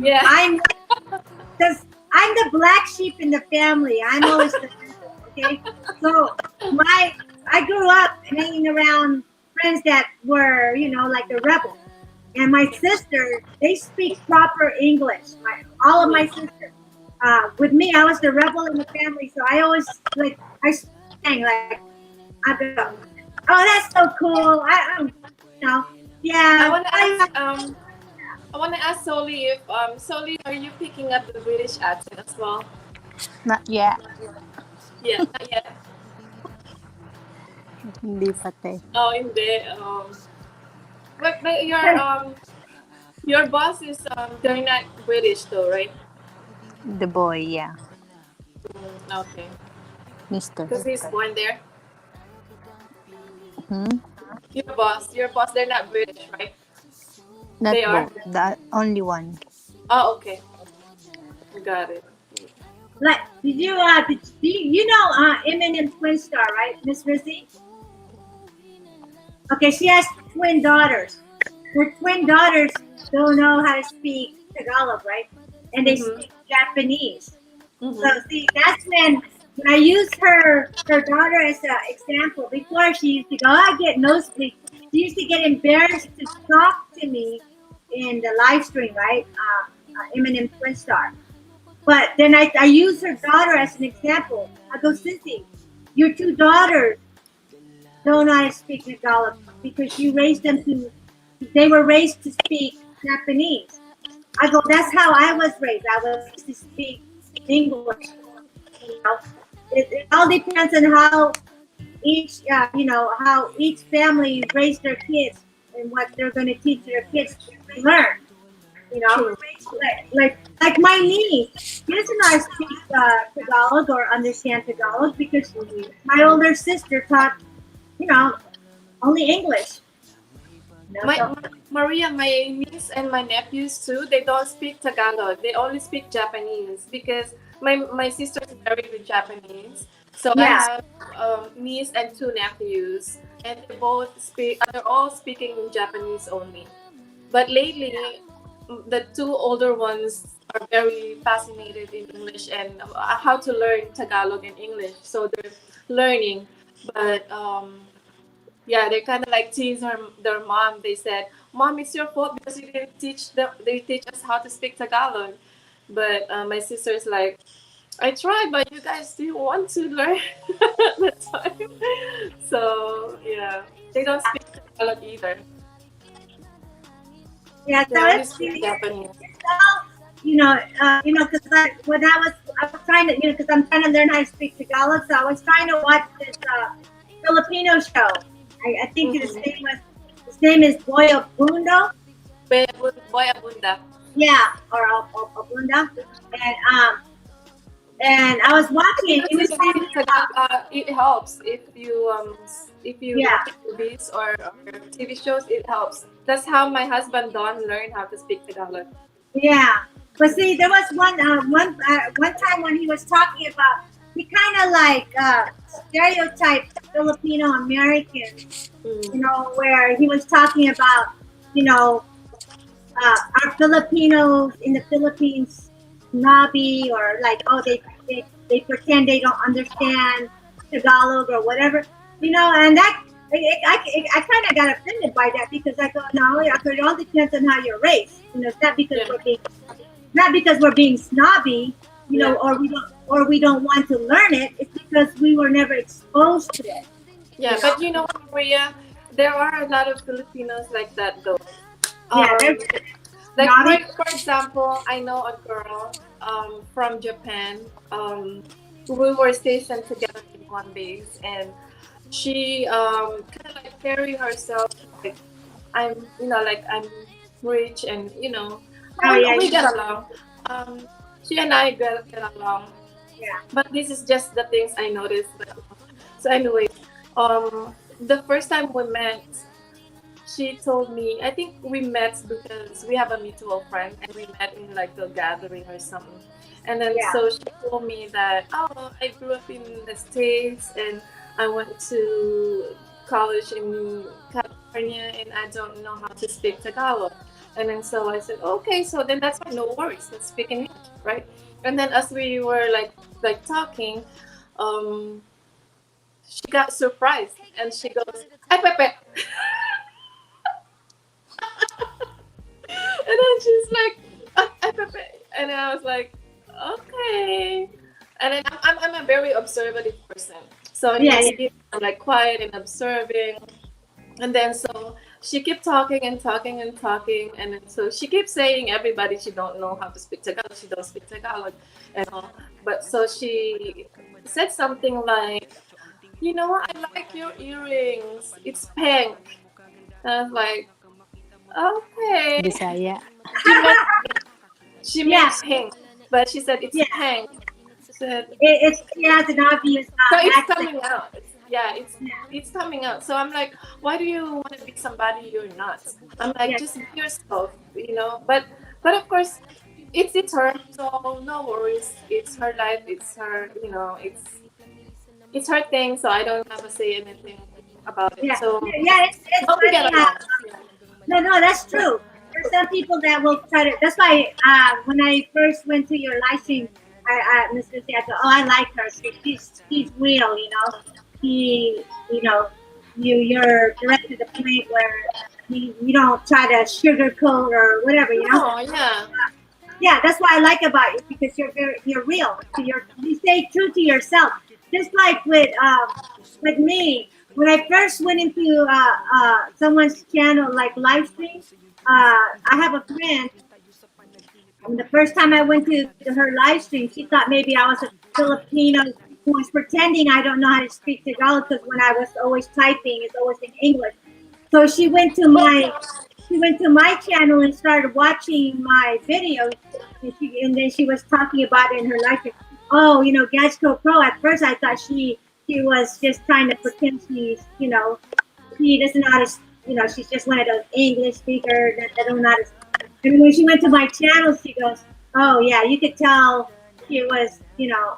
yeah. I'm because I'm the black sheep in the family. I'm always the rebel. Okay, so my I grew up hanging around friends that were like the rebels. And my sister, they speak proper English. All of my Yeah. sisters. with me, I was the rebel in the family, so I always like I sang like I go, oh, that's so cool. You know, I yeah. want to ask I want to ask Soli if Soli, are you picking up the British accent as well? Not yet. Yeah, not yet. Hindi pa te. Oh, hindi. But your boss is they're not British though, right? The boy, yeah. Okay. Mister. Because he's born there. Hmm? Your boss, they're not British, right? Not They are. both. The only one. Oh, okay. Got it. Like, you know Eminem twin star, right, Miss Rizzy? Okay, she has twin daughters. Her twin daughters don't know how to speak Tagalog, right? And they Mm-hmm. speak Japanese. So Mm-hmm. see, that's when I use her daughter as an example. Before she used to go, I get nosebleed. She used to get embarrassed to talk to me in the live stream, right? Eminem twin star. But then I use her daughter as an example. I go, Sissy, your two daughters don't know how to speak Tagalog because you raised them to, they were raised to speak Japanese. I go, that's how I was raised. I was raised to speak English. You know, it all depends on how each, how each family raised their kids and what they're going to teach their kids to learn. You know, True. like my niece, she doesn't know how to speak Tagalog or understand Tagalog because my older sister taught, you know, only English. You know, My so Maria, my niece and my nephews too, they don't speak Tagalog. They only speak Japanese because my sister is married with Japanese. So I yeah, have niece and two nephews, and they both speak. They're all speaking Japanese only. But lately, the two older ones are very fascinated in English and how to learn Tagalog and English. So they're learning, but yeah, they kind of like tease their mom. They said, "Mom, it's your fault because you didn't teach them. They teach us how to speak Tagalog." But my sister's like, "I tried, but you guys didn't want to learn at the time." So yeah, they don't speak Tagalog either. yeah. They So only it's speak Japanese. all, because I was trying to, because I'm trying to learn how to speak Tagalog, so I was trying to watch this Filipino show. I think Mm-hmm. his name is Boy Abundo. Boy Abunda. Yeah, or Abunda, and um, and I was watching. It was Seriously, talking about it helps if you yeah, watch movies or TV shows. It helps. That's how my husband Don learned how to speak Tagalog. yeah. But see, there was one time when he was talking about he kind of like stereotyped Filipino Americans, Mm. where he was talking about, you know, our Filipinos in the Philippines snobby or like, oh, they pretend they don't understand Tagalog or whatever, and that I kind of got offended by that because I go, no, it all depends on how you're raised. It's Yeah, not because we're being snobby, yeah, or we don't want to learn it. It's because we were never exposed to it. yeah. You know, But you know what, Maria? There are a lot of Filipinos like that though. yeah, they're Um, like snobby. for example, I know a girl from Japan. We were stationed together in one base, and she kind of like carry herself like I'm rich and Oh yeah, we get along. Um, she and I get along, yeah, but this is just the things I noticed. So anyway, the first time we met, she told me, I think we met because we have a mutual friend and we met in like a gathering or something. And then yeah. so she told me that, oh, I grew up in the States and I went to college in California and I don't know how to speak Tagalog. And then so I said, okay, so then that's fine, no worries, let's speak in English, right? And then as we were like talking, um, she got surprised and she goes, "Ay, Pepe." And then she's like, "Ay, Pepe." And I was like, okay. And then I'm a very observative person. So in Yeah, the yeah, beginning, I'm like quiet and observing. And then so she kept talking and talking and talking. And then so she kept saying everybody she don't know how to speak Tagalog. She don't speak Tagalog and all. But so she said something like, you know what, I like your earrings. It's pink. And I was like, okay. Bisaya. She meant she yeah, meant pink, but she said it's yeah. pink. Said She has an obvious so it's accent. coming out. Yeah, it's coming out. So I'm like, why do you want to be somebody you're not? I'm like, Yeah, just be yourself, you know. But of course, it's her. So no worries. It's her life. It's her. You know, it's her thing. So I don't have to say anything about it. yeah, So yeah. It's hope we funny get how. along. Yeah. No, that's true. There's some people that will try to. That's why when I first went to your live stream, Mr. C, I thought, oh, I like her. She's real, you know. She, you know, you're direct to the point where you don't try to sugarcoat or whatever, you know. Oh yeah. Yeah, that's what I like about you because you're real. So you stay true to yourself. Just like with me, when I first went into someone's channel like live stream, I have a friend. And the first time I went to her live stream, she thought maybe I was a Filipino who was pretending I don't know how to speak Tagalog because when I was always typing, it's always in English. So she went to my channel and started watching my videos, and then she was talking about it in her live stream. Oh, you know, Gachko Pro. At first, I thought she was just trying to pretend she's, you know, she doesn't know how to, you know, she's just one of those English speakers that don't know how to. And when she went to my channel, she goes, "Oh yeah, you could tell she was, you know,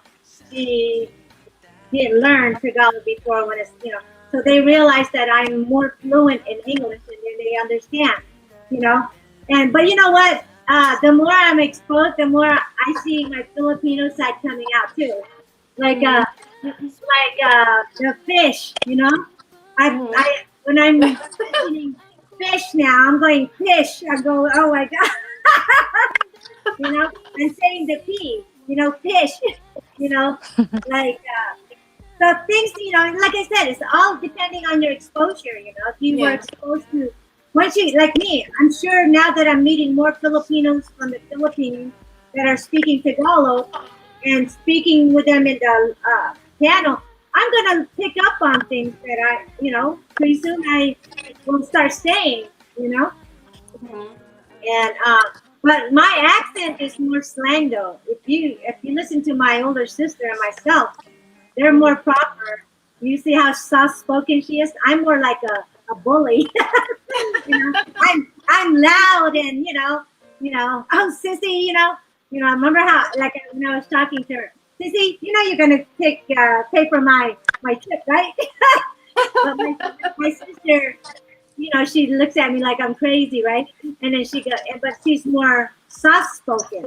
she didn't learn Tagalog before when it's, you know." So they realized that I'm more fluent in English and then they understand, you know. And but you know what? The more I'm exposed, the more I see my Filipino side coming out too. Like the fish, you know. Mm-hmm. I when I'm mentioning fish now, I'm going fish. I go, oh my god, you know. I'm saying the P, you know, fish, you know, like so things, you know, like I said, it's all depending on your exposure. You know, if you were Yeah. exposed to once you like me, I'm sure now that I'm meeting more Filipinos from the Philippines that are speaking Tagalog and speaking with them in the panel, I'm gonna pick up on things that I, you know, pretty soon I will start saying, you know, Mm-hmm. and but my accent is more slang though. If you listen to my older sister and myself, they're more proper. You see how soft spoken she is? I'm more like a bully. You know, I'm loud and oh sissy, I remember how like when I was talking to her, sissy, you're gonna pay for my trip, right? But my sister, she looks at me like I'm crazy, right? And then but she's more soft spoken,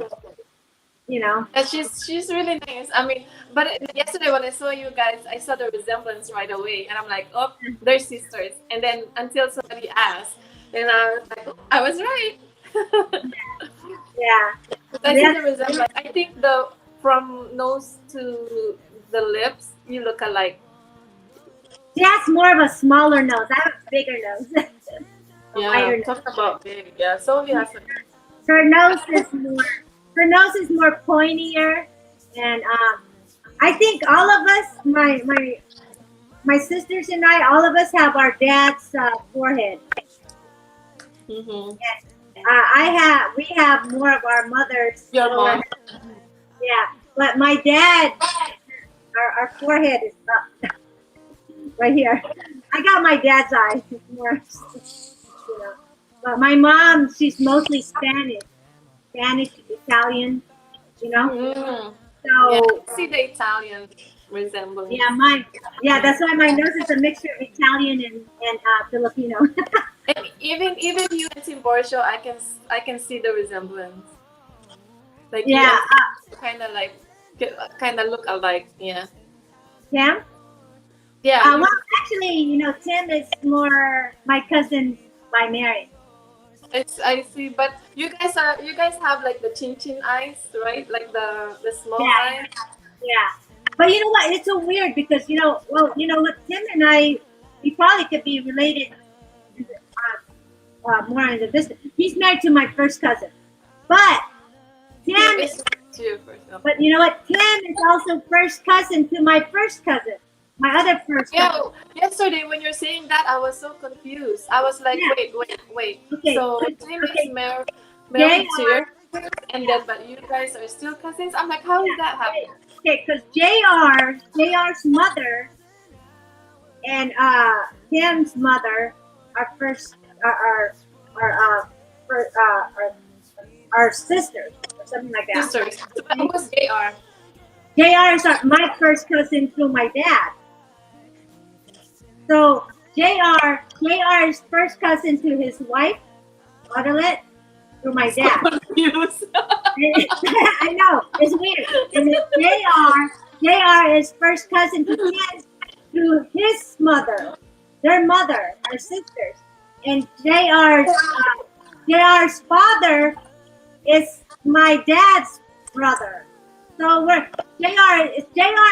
you know. And she's really nice. I mean, but yesterday when I saw you guys, I saw the resemblance right away, and I'm like, oh, they're sisters. And then until somebody asked, and I was like, oh, I was right. Yeah. I see Yes. the resemblance. I think the from nose to the lips, you look alike. She has more of a smaller nose. I have a bigger nose, a Yeah, wider nose. talk about big. Yeah, Sylvia has a. Her nose is more. Her nose is more pointier, and I think all of us, my sisters and I, all of us have our dad's forehead. Mm-hmm. We have more of our mother's Your lower. mom. Yeah, but my dad, our forehead is up right here. I got my dad's eyes. It's more, But my mom, she's mostly Spanish, Italian, you know. Mm. Yeah, So I see the Italian resemblance. yeah, that's why my nose is a mixture of Italian and Filipino. And even you and Tim Borshow, I can see the resemblance. Like you Yeah, and kind of like kind of look alike. Yeah. Tim. Yeah. Well, actually, Tim is more my cousin by marriage. I see, but you guys have like the chin chin eyes, right? Like the small Yeah, eyes. Yeah. But you know what? It's so weird because, what, Tim and I, we probably could be related more in the business. He's married to my first cousin. But Tim, It's too for sure. but you know what? Tim is also first cousin to my first cousin. My other first cousin. Yeah, yesterday when you're saying that, I was so confused. I was like, Yeah. wait. Okay. So Tim is Okay. married to JR. your cousin, and then but you guys are still cousins. I'm like, how did that happen? Okay, because JR's mother and Tim's mother are first are sisters or something like that. Sisters. So, but who was JR? JR is my first cousin through my dad. So JR is first cousin to his wife, Audalette, through my dad. Confused. I know, it's weird. And then JR is first cousin to Tim through his mother. Their mother are sisters. And JR's father is my dad's brother. So JR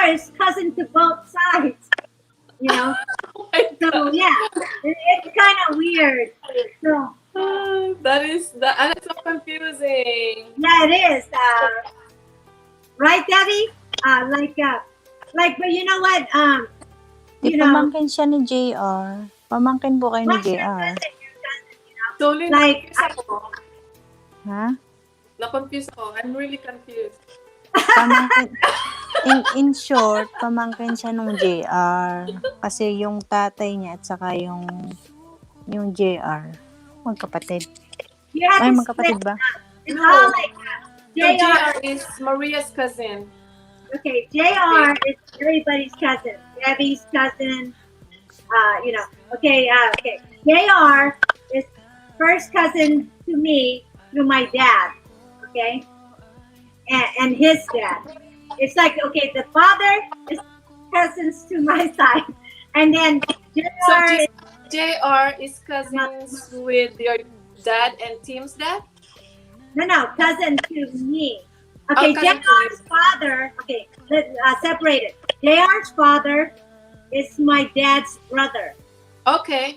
is cousin to both sides. Oh my So God. yeah, it's kind of weird. So That is so confusing. yeah, it is. Right, Debbie? But you know what? Di pamangkin siya ni JR. Pamangkin po kayo ni What's your JR. cousin? Totally Like, na-confuse ako. Ha? Na-confuse ako. I'm really confused. Pamangkin. In short, pamangkin siya nung JR. Kasi yung tatay niya at saka yung JR. Magkapatid. You have Ay, to magkapatid split. ba? It's No. all like So JR. JR is Maria's cousin. Okay, JR is everybody's cousin. Debbie's cousin. Okay. JR is first cousin to me through my dad. Okay, and his dad. It's like, okay, the father is cousins to my side, and then So JR JR is cousins with your dad and Tim's dad? cousin to me. Okay, cousin to JR's father. Okay, let's separate it. JR's father is my dad's brother. Okay.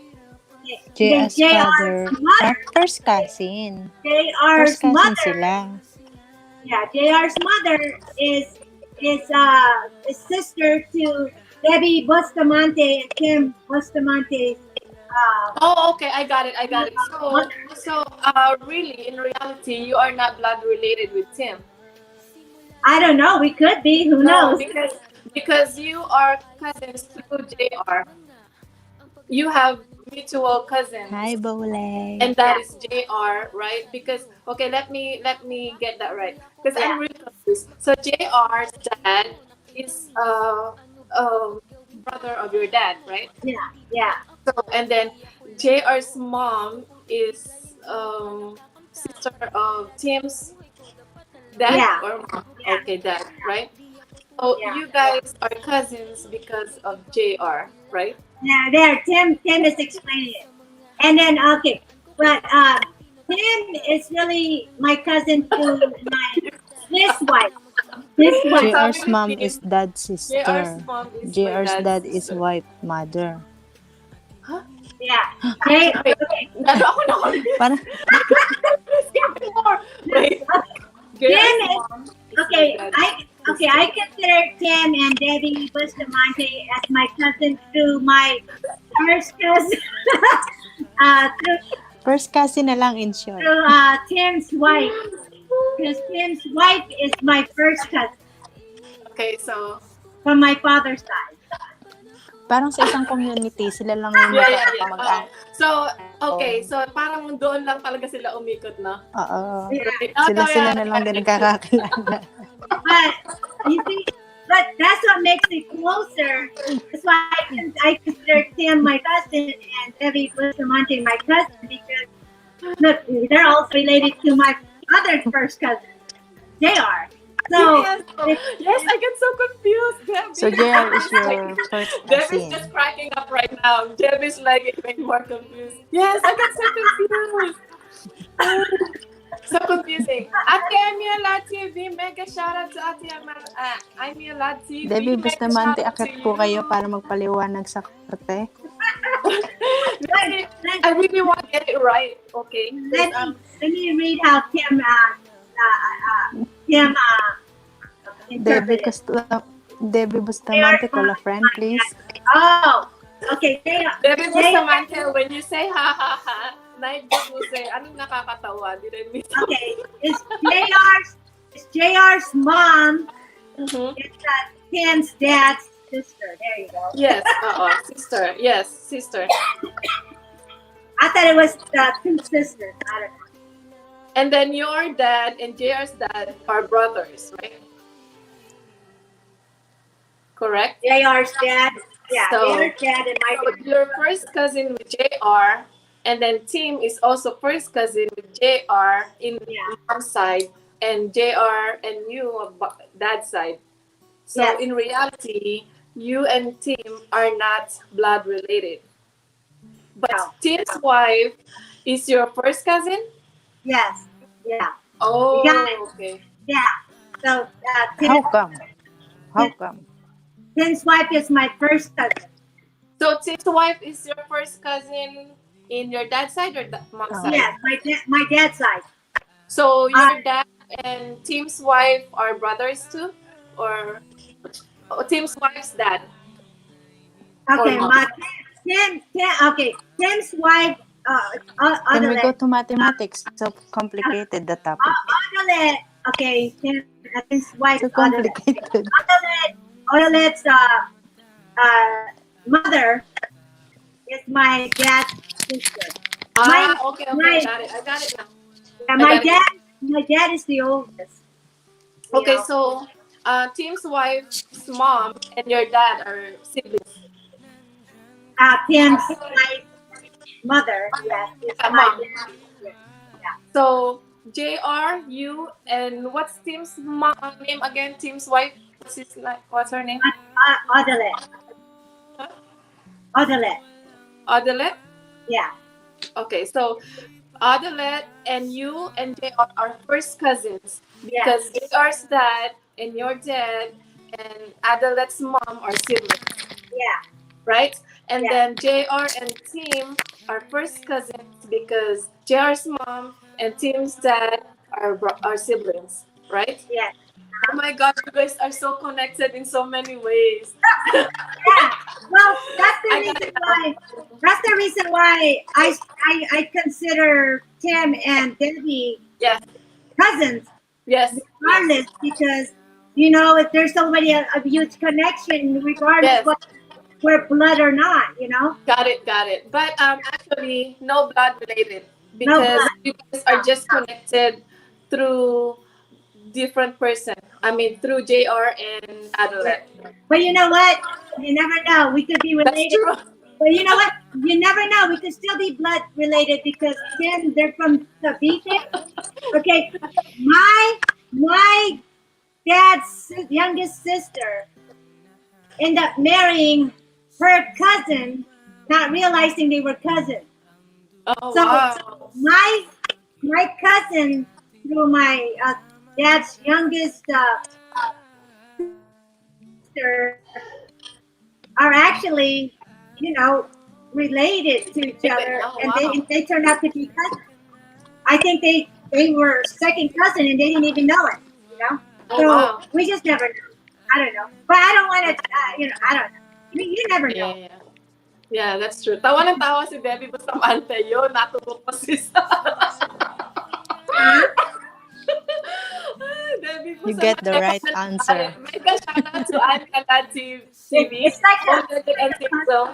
Okay. JR's Then father. mother. First cousin. JR's First cousin mother. sila. Yeah, JR's mother is sister to Debbie Bustamante and Kim Bustamante's. Oh, okay. I got it. So, really, in reality, you are not blood related with Tim. I don't know. We could be. Who No, knows? because you are cousins through JR. You have mutual cousins. Hi, Bole. And that is JR, right? Because okay, let me get that right. Because I'm really confused. So JR's dad is brother of your dad, right? Yeah. So and then JR's mom is sister of Tim's dad or mom. Yeah. Okay, dad, right? So you guys are cousins because of JR, right? Yeah, there. Tim is explaining it. And then okay, but Tim is really my cousin to his wife. JR's mom is dad's sister. JR's mom is JR's my dad dad's is sister. wife mother. Yeah. Wait, ako na. Parang, More. Wait. Tim JR's is mom is okay. my dad's I consider Tim and Debbie Bustamante as my cousin through my first cousin. first cousin na lang in short. through Tim's wife. Because Tim's wife is my first cousin Okay, so from my father's side. Parang sa isang community, sila lang yung yeah. mag-anak. So, okay, so parang doon lang talaga sila umikot, no? Oo. Right. Sila na lang din nagkakakilala. But you see, but that's what makes it closer. That's why I consider Tim my cousin and Debbie Bustamante my cousin because look, they're also related to my other first cousin, JR. So Yes, I get so confused. Debbie. So, JR is your first Debbie's cousin. just cracking up right now. Debbie's like even more confused. Yes, I get so confused. So confusing. Ate Emiela TV, mega shout out to Ate Emiela TV. Debbie Mega shout Bustamante, out to akyat po kayo you. para magpaliwanag sa karte. Rizzy, I really want to get it right, okay? Let me read how Tim interpreted. Debbie Bustamante, call a friend, please. Oh, okay. Debbie Bustamante, when you say ha ha ha, Nightbot will say, anong nakakatawa? Didn't miss. Okay, it's JR's mom. Mm-hmm. It's Tim's dad's sister. There you go. Yes, sister. Yes, sister. I thought it was two sisters. I don't know. And then your dad and JR's dad are brothers, right? Correct? JR's dad. Yeah, So, JR's dad and my dad. your first cousin with JR, and then Tim is also first cousin with JR in mom's side, and JR and you on dad's side. So Yes. in reality, you and Tim are not blood related. But No. Tim's wife is your first cousin? Yes. Yeah. Oh, Yeah. okay. Yeah. So How come? How come? Tim's wife is my first cousin. So Tim's wife is your first cousin in your dad's side or mom's side? Yes, my dad's side. So your dad and Tim's wife are brothers too, or Tim's wife's dad? Okay, Or Tim's wife. Can we go to mathematics? So complicated, the topic. Okay, Tim's wife. So complicated. Odelet's mother is my dad's sister. Okay, got it. I got it now. Yeah, my dad is the oldest. Okay, so Tim's wife's mom and your dad are siblings. Tim's wife's mother, yes, is my dad. Yeah. So JR, you, and what's Tim's mom name again? Tim's wife. What's her name? Odelet. Huh? Odelet. Odelet? Yeah. Okay, so Odelet and you and JR are first cousins because JR's dad and your dad and Adelet's mom are siblings. Yeah. Right? And then JR and Tim are first cousins because JR's mom and Tim's dad are siblings, right? Yeah. Oh my God, you guys are so connected in so many ways. Yeah. Well, that's the reason why I consider Tim and Debbie cousins. Yes. Regardless, because if there's somebody a huge connection, regardless what we're blood or not, Got it. But actually, no blood related because you guys are just connected through different person. I mean, through JR and Adelet. But you know what? You never know. We could be related. That's true. But you know what? You never know. We could still be blood related because Tim, they're from Cavite. Okay, my dad's youngest sister ended up marrying her cousin, not realizing they were cousins. Oh, so wow. my cousin through my dad's youngest sister are actually, related to each other, and they turned out to be cousins. I think they were second cousin and they didn't even know it. So we just never know. I don't know, but I don't want to. I don't know. You never know. Yeah, that's true. Tawa ng tawa si Debbie Bustamante yun. Natulog pa si Debbie Bustamante. You get the right answer. Mega shout out to Anya TV. It's like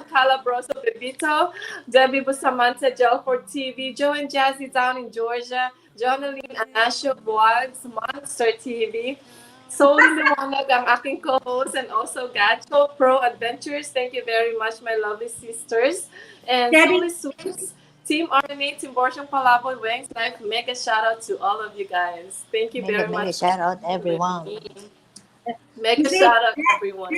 Calabroso Bebito, Debbie Bustamante, Joe for TV, Joe and Jazzy down in Georgia, Jonaline Anasio Vlogs, Monster TV, Soul Liwanag ang aking co-host, and also Gacho Pro Adventures. Thank you very much, my lovely sisters. And Soul Sweets, Team RNA, Team Borsiong Palaboy, Wings Life, mega shout out to all of you guys. Thank you very much. Mega shout out everyone. Mega shout out everyone.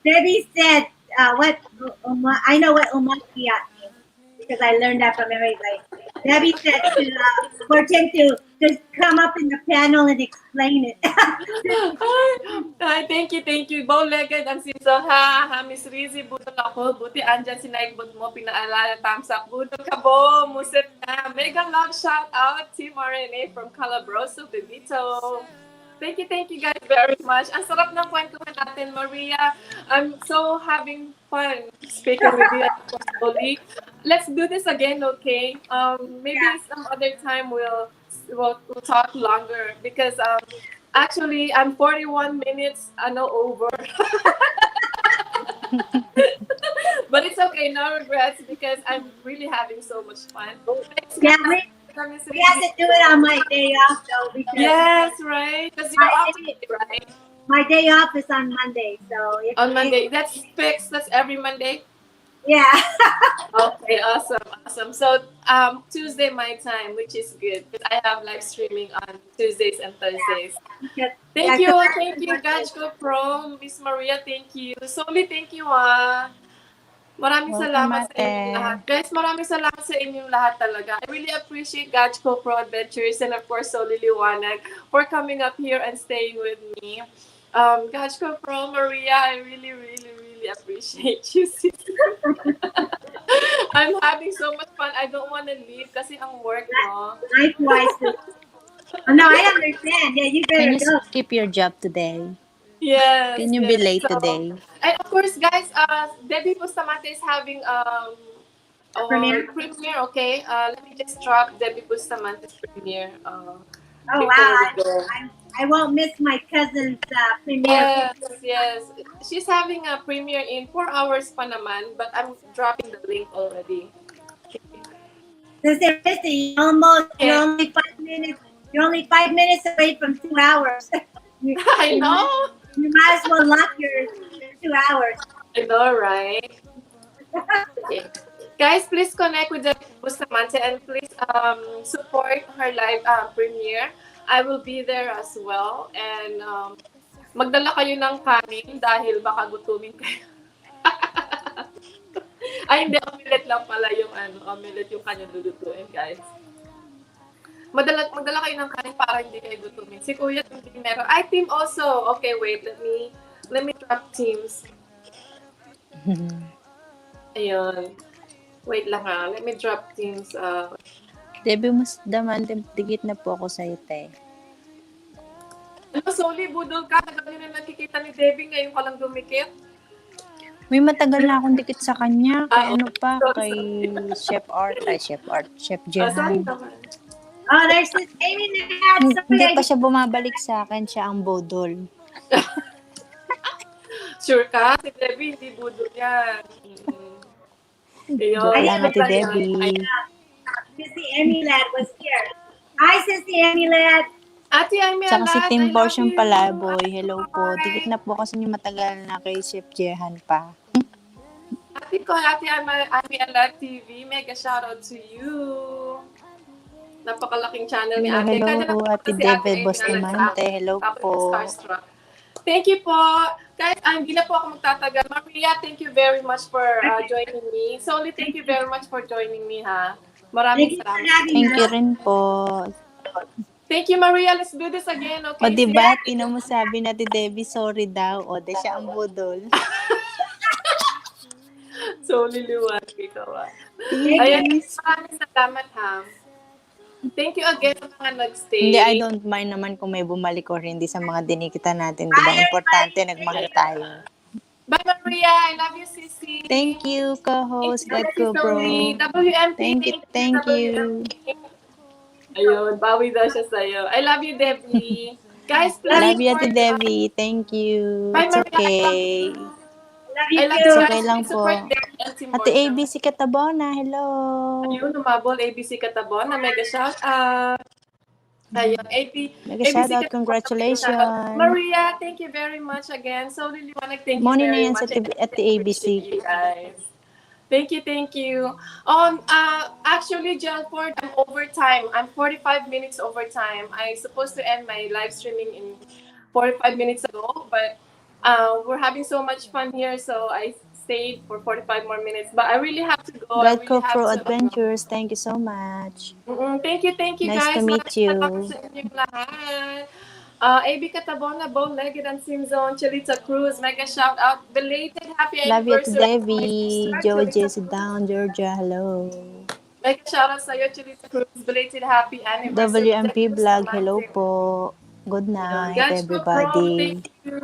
Debbie said, I know what umakiat means because I learned that from everybody. Debbie said for Tim to just come up in the panel and explain it. Ay, thank you. Bow-legged ang season, ha? Miss Rizzy, budol ako. Buti andyan si Naigbot mo, pinaalala, thumbs up. Budol ka, Bo. Muset na. Mega love shout out, Team RNA from Calabroso, Bebito. Thank you guys very much. Ang sarap ng kwentuhan natin, Maria. I'm so having fun speaking with you slowly. Let's do this again, okay? Maybe some other time we'll talk longer because actually I'm 41 minutes over. But it's okay, no regrets because I'm really having so much fun. Yeah, we have to do it on my day off though because yes, right? Because you're off today, right? my day off is on Monday, so On Monday, that's fixed. That's every Monday. yeah. Okay, awesome. So Tuesday my time, which is good because I have live streaming on Tuesdays and Thursdays. Thank you, Gajko Pro, Miss Maria, thank you. Soli, thank you, Maraming Welcome, salamat sa ate. inyong lahat. Guys, maraming salamat sa inyong lahat talaga. I really appreciate Gajko Pro Adventures and of course Soli Liwanag for coming up here and staying with me. Gajko Pro, Maria, I really appreciate you, sis. I'm having so much fun. I don't want to leave kasi ang work, no? Likewise. No, I understand. Yeah, you Can better you go. skip your job today? Yes. Can you be late today? And of course, guys, Debbie Bustamante is having Premiere? okay? Let me just drop Debbie Bustamante's premiere. Oh before wow, we go. I won't miss my cousin's premiere. Yes. She's having a premiere in 4 hours pa naman, but I'm dropping the link already. Sister Rizzy, you're only 5 minutes. You're only 5 minutes away from 2 hours. I know. You might as well lock your 2 hours. I know, right? Okay. Guys, please connect with Debbie Bustamante and please support her live premiere. I will be there as well. And magdala kayo ng kanin dahil baka gutumin kayo. Ay, hindi. Omelette lang pala yung omelette yung kanya lulutuin, guys. Magdala kayo ng kanin para hindi kayo gutumin. Si Kuya hindi meron. Ay, team also. Okay, wait. Let me drop teams. Ayun. Wait lang ha. Let me drop teams. Debbie, mas dikit na po ako sa'yo, te. Soli, budol ka. Tagal nyo na nakikita ni Debbie. Ngayon ka lang dumikit. May matagal na akong dikit sa kanya. Kay Sorry. Chef Sorry Jehan. naman. Oh, there's this Amy Nat. Hindi pa siya bumabalik sa akin. Siya ang bodol. Sure ka? Si Debbie, hindi budol yan. Joke lang, Ate Debbie. Sissy Emilad was here. Hi, Sissy Emilad. Ate Amy, Saka si Team I love Portion you. Palaboy. Hello po. Dikit na po kasi yung matagal na kay Chef Jehan pa. Ate Amy Alat TV, mega shoutout to you. Napakalaking channel ni Ate. Hello, Ate Debbie Bustamante. Hello po. Starstruck. Thank you po. Guys, hindi na po ako magtatagal. Maria, thank you very much for joining me. Soli, thank you very much for joining me, ha. Maraming salamat. Thank you rin po. Thank you, Maria. Let's do this again, okay? O diba, tinan mo sabi na Ate Debbie, sorry daw. O, de siya ang budol. Soli, liwanag ikaw, ha. Yes. Ayan, maraming salamat, ha. Thank you again sa mga nag-stay. Hindi, I don't mind naman kung may bumalik or hindi sa mga dinikita natin. Diba, importante, nagmahal tayo. Bye, Maria. I love you, Sissy. Thank you, co-host. Let's go, bro. WMP. Thank you. Ayun, bawi daw siya sa'yo. I love you, Debbie. Guys, please. Love you, Ate Debbie. Thank you. Bye, It's Maria. okay. I love you. you. It's okay lang po. Support Debbie and Team Ate Borja. ABC Katabona, hello. Ayun, umabol, ABC Katabon, na mega shout out. Ayun, Mega shout out, congratulations. Maria, thank you very much again. So, Liliwanag, thank you Morning na very yan much. sa Ate ABC. You guys. Thank you. Actually, Jelford, I'm overtime. I'm 45 minutes overtime. I supposed to end my live streaming in 45 minutes ago, but we're having so much fun here, so I stayed for 45 more minutes. But I really have to go. I Guide really ko have Pro to. Adventures, thank you so much. Thank you Nice guys. to meet Maraming salamat you. sa inyong lahat. AB Katabona, Bow-Legged and Sinzon, Chalita Cruz, mega shout out. Belated happy Love you, Ate anniversary to my Devi. sister, Chalita Georges Cruz. down, Georgia. Hello. Mega shout out sa'yo, Chalita Cruz. Belated happy anniversary. WMP Thank you so Vlog, much. hello po. Good night, Gachko Pro, thank everybody. you.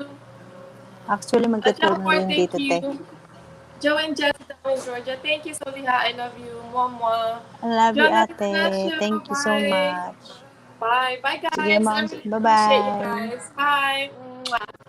Actually, At magte-tour na for rin thank dito, te. you. Joe and Jess down in Georgia. Thank you, Soliha. I love you. Mwah. I love you, John, I miss ate. you. Thank you so Bye. much. Bye. Bye, Sige, guys. I ma'am. really appreciate you Bye-bye. guys. Bye. Mwah.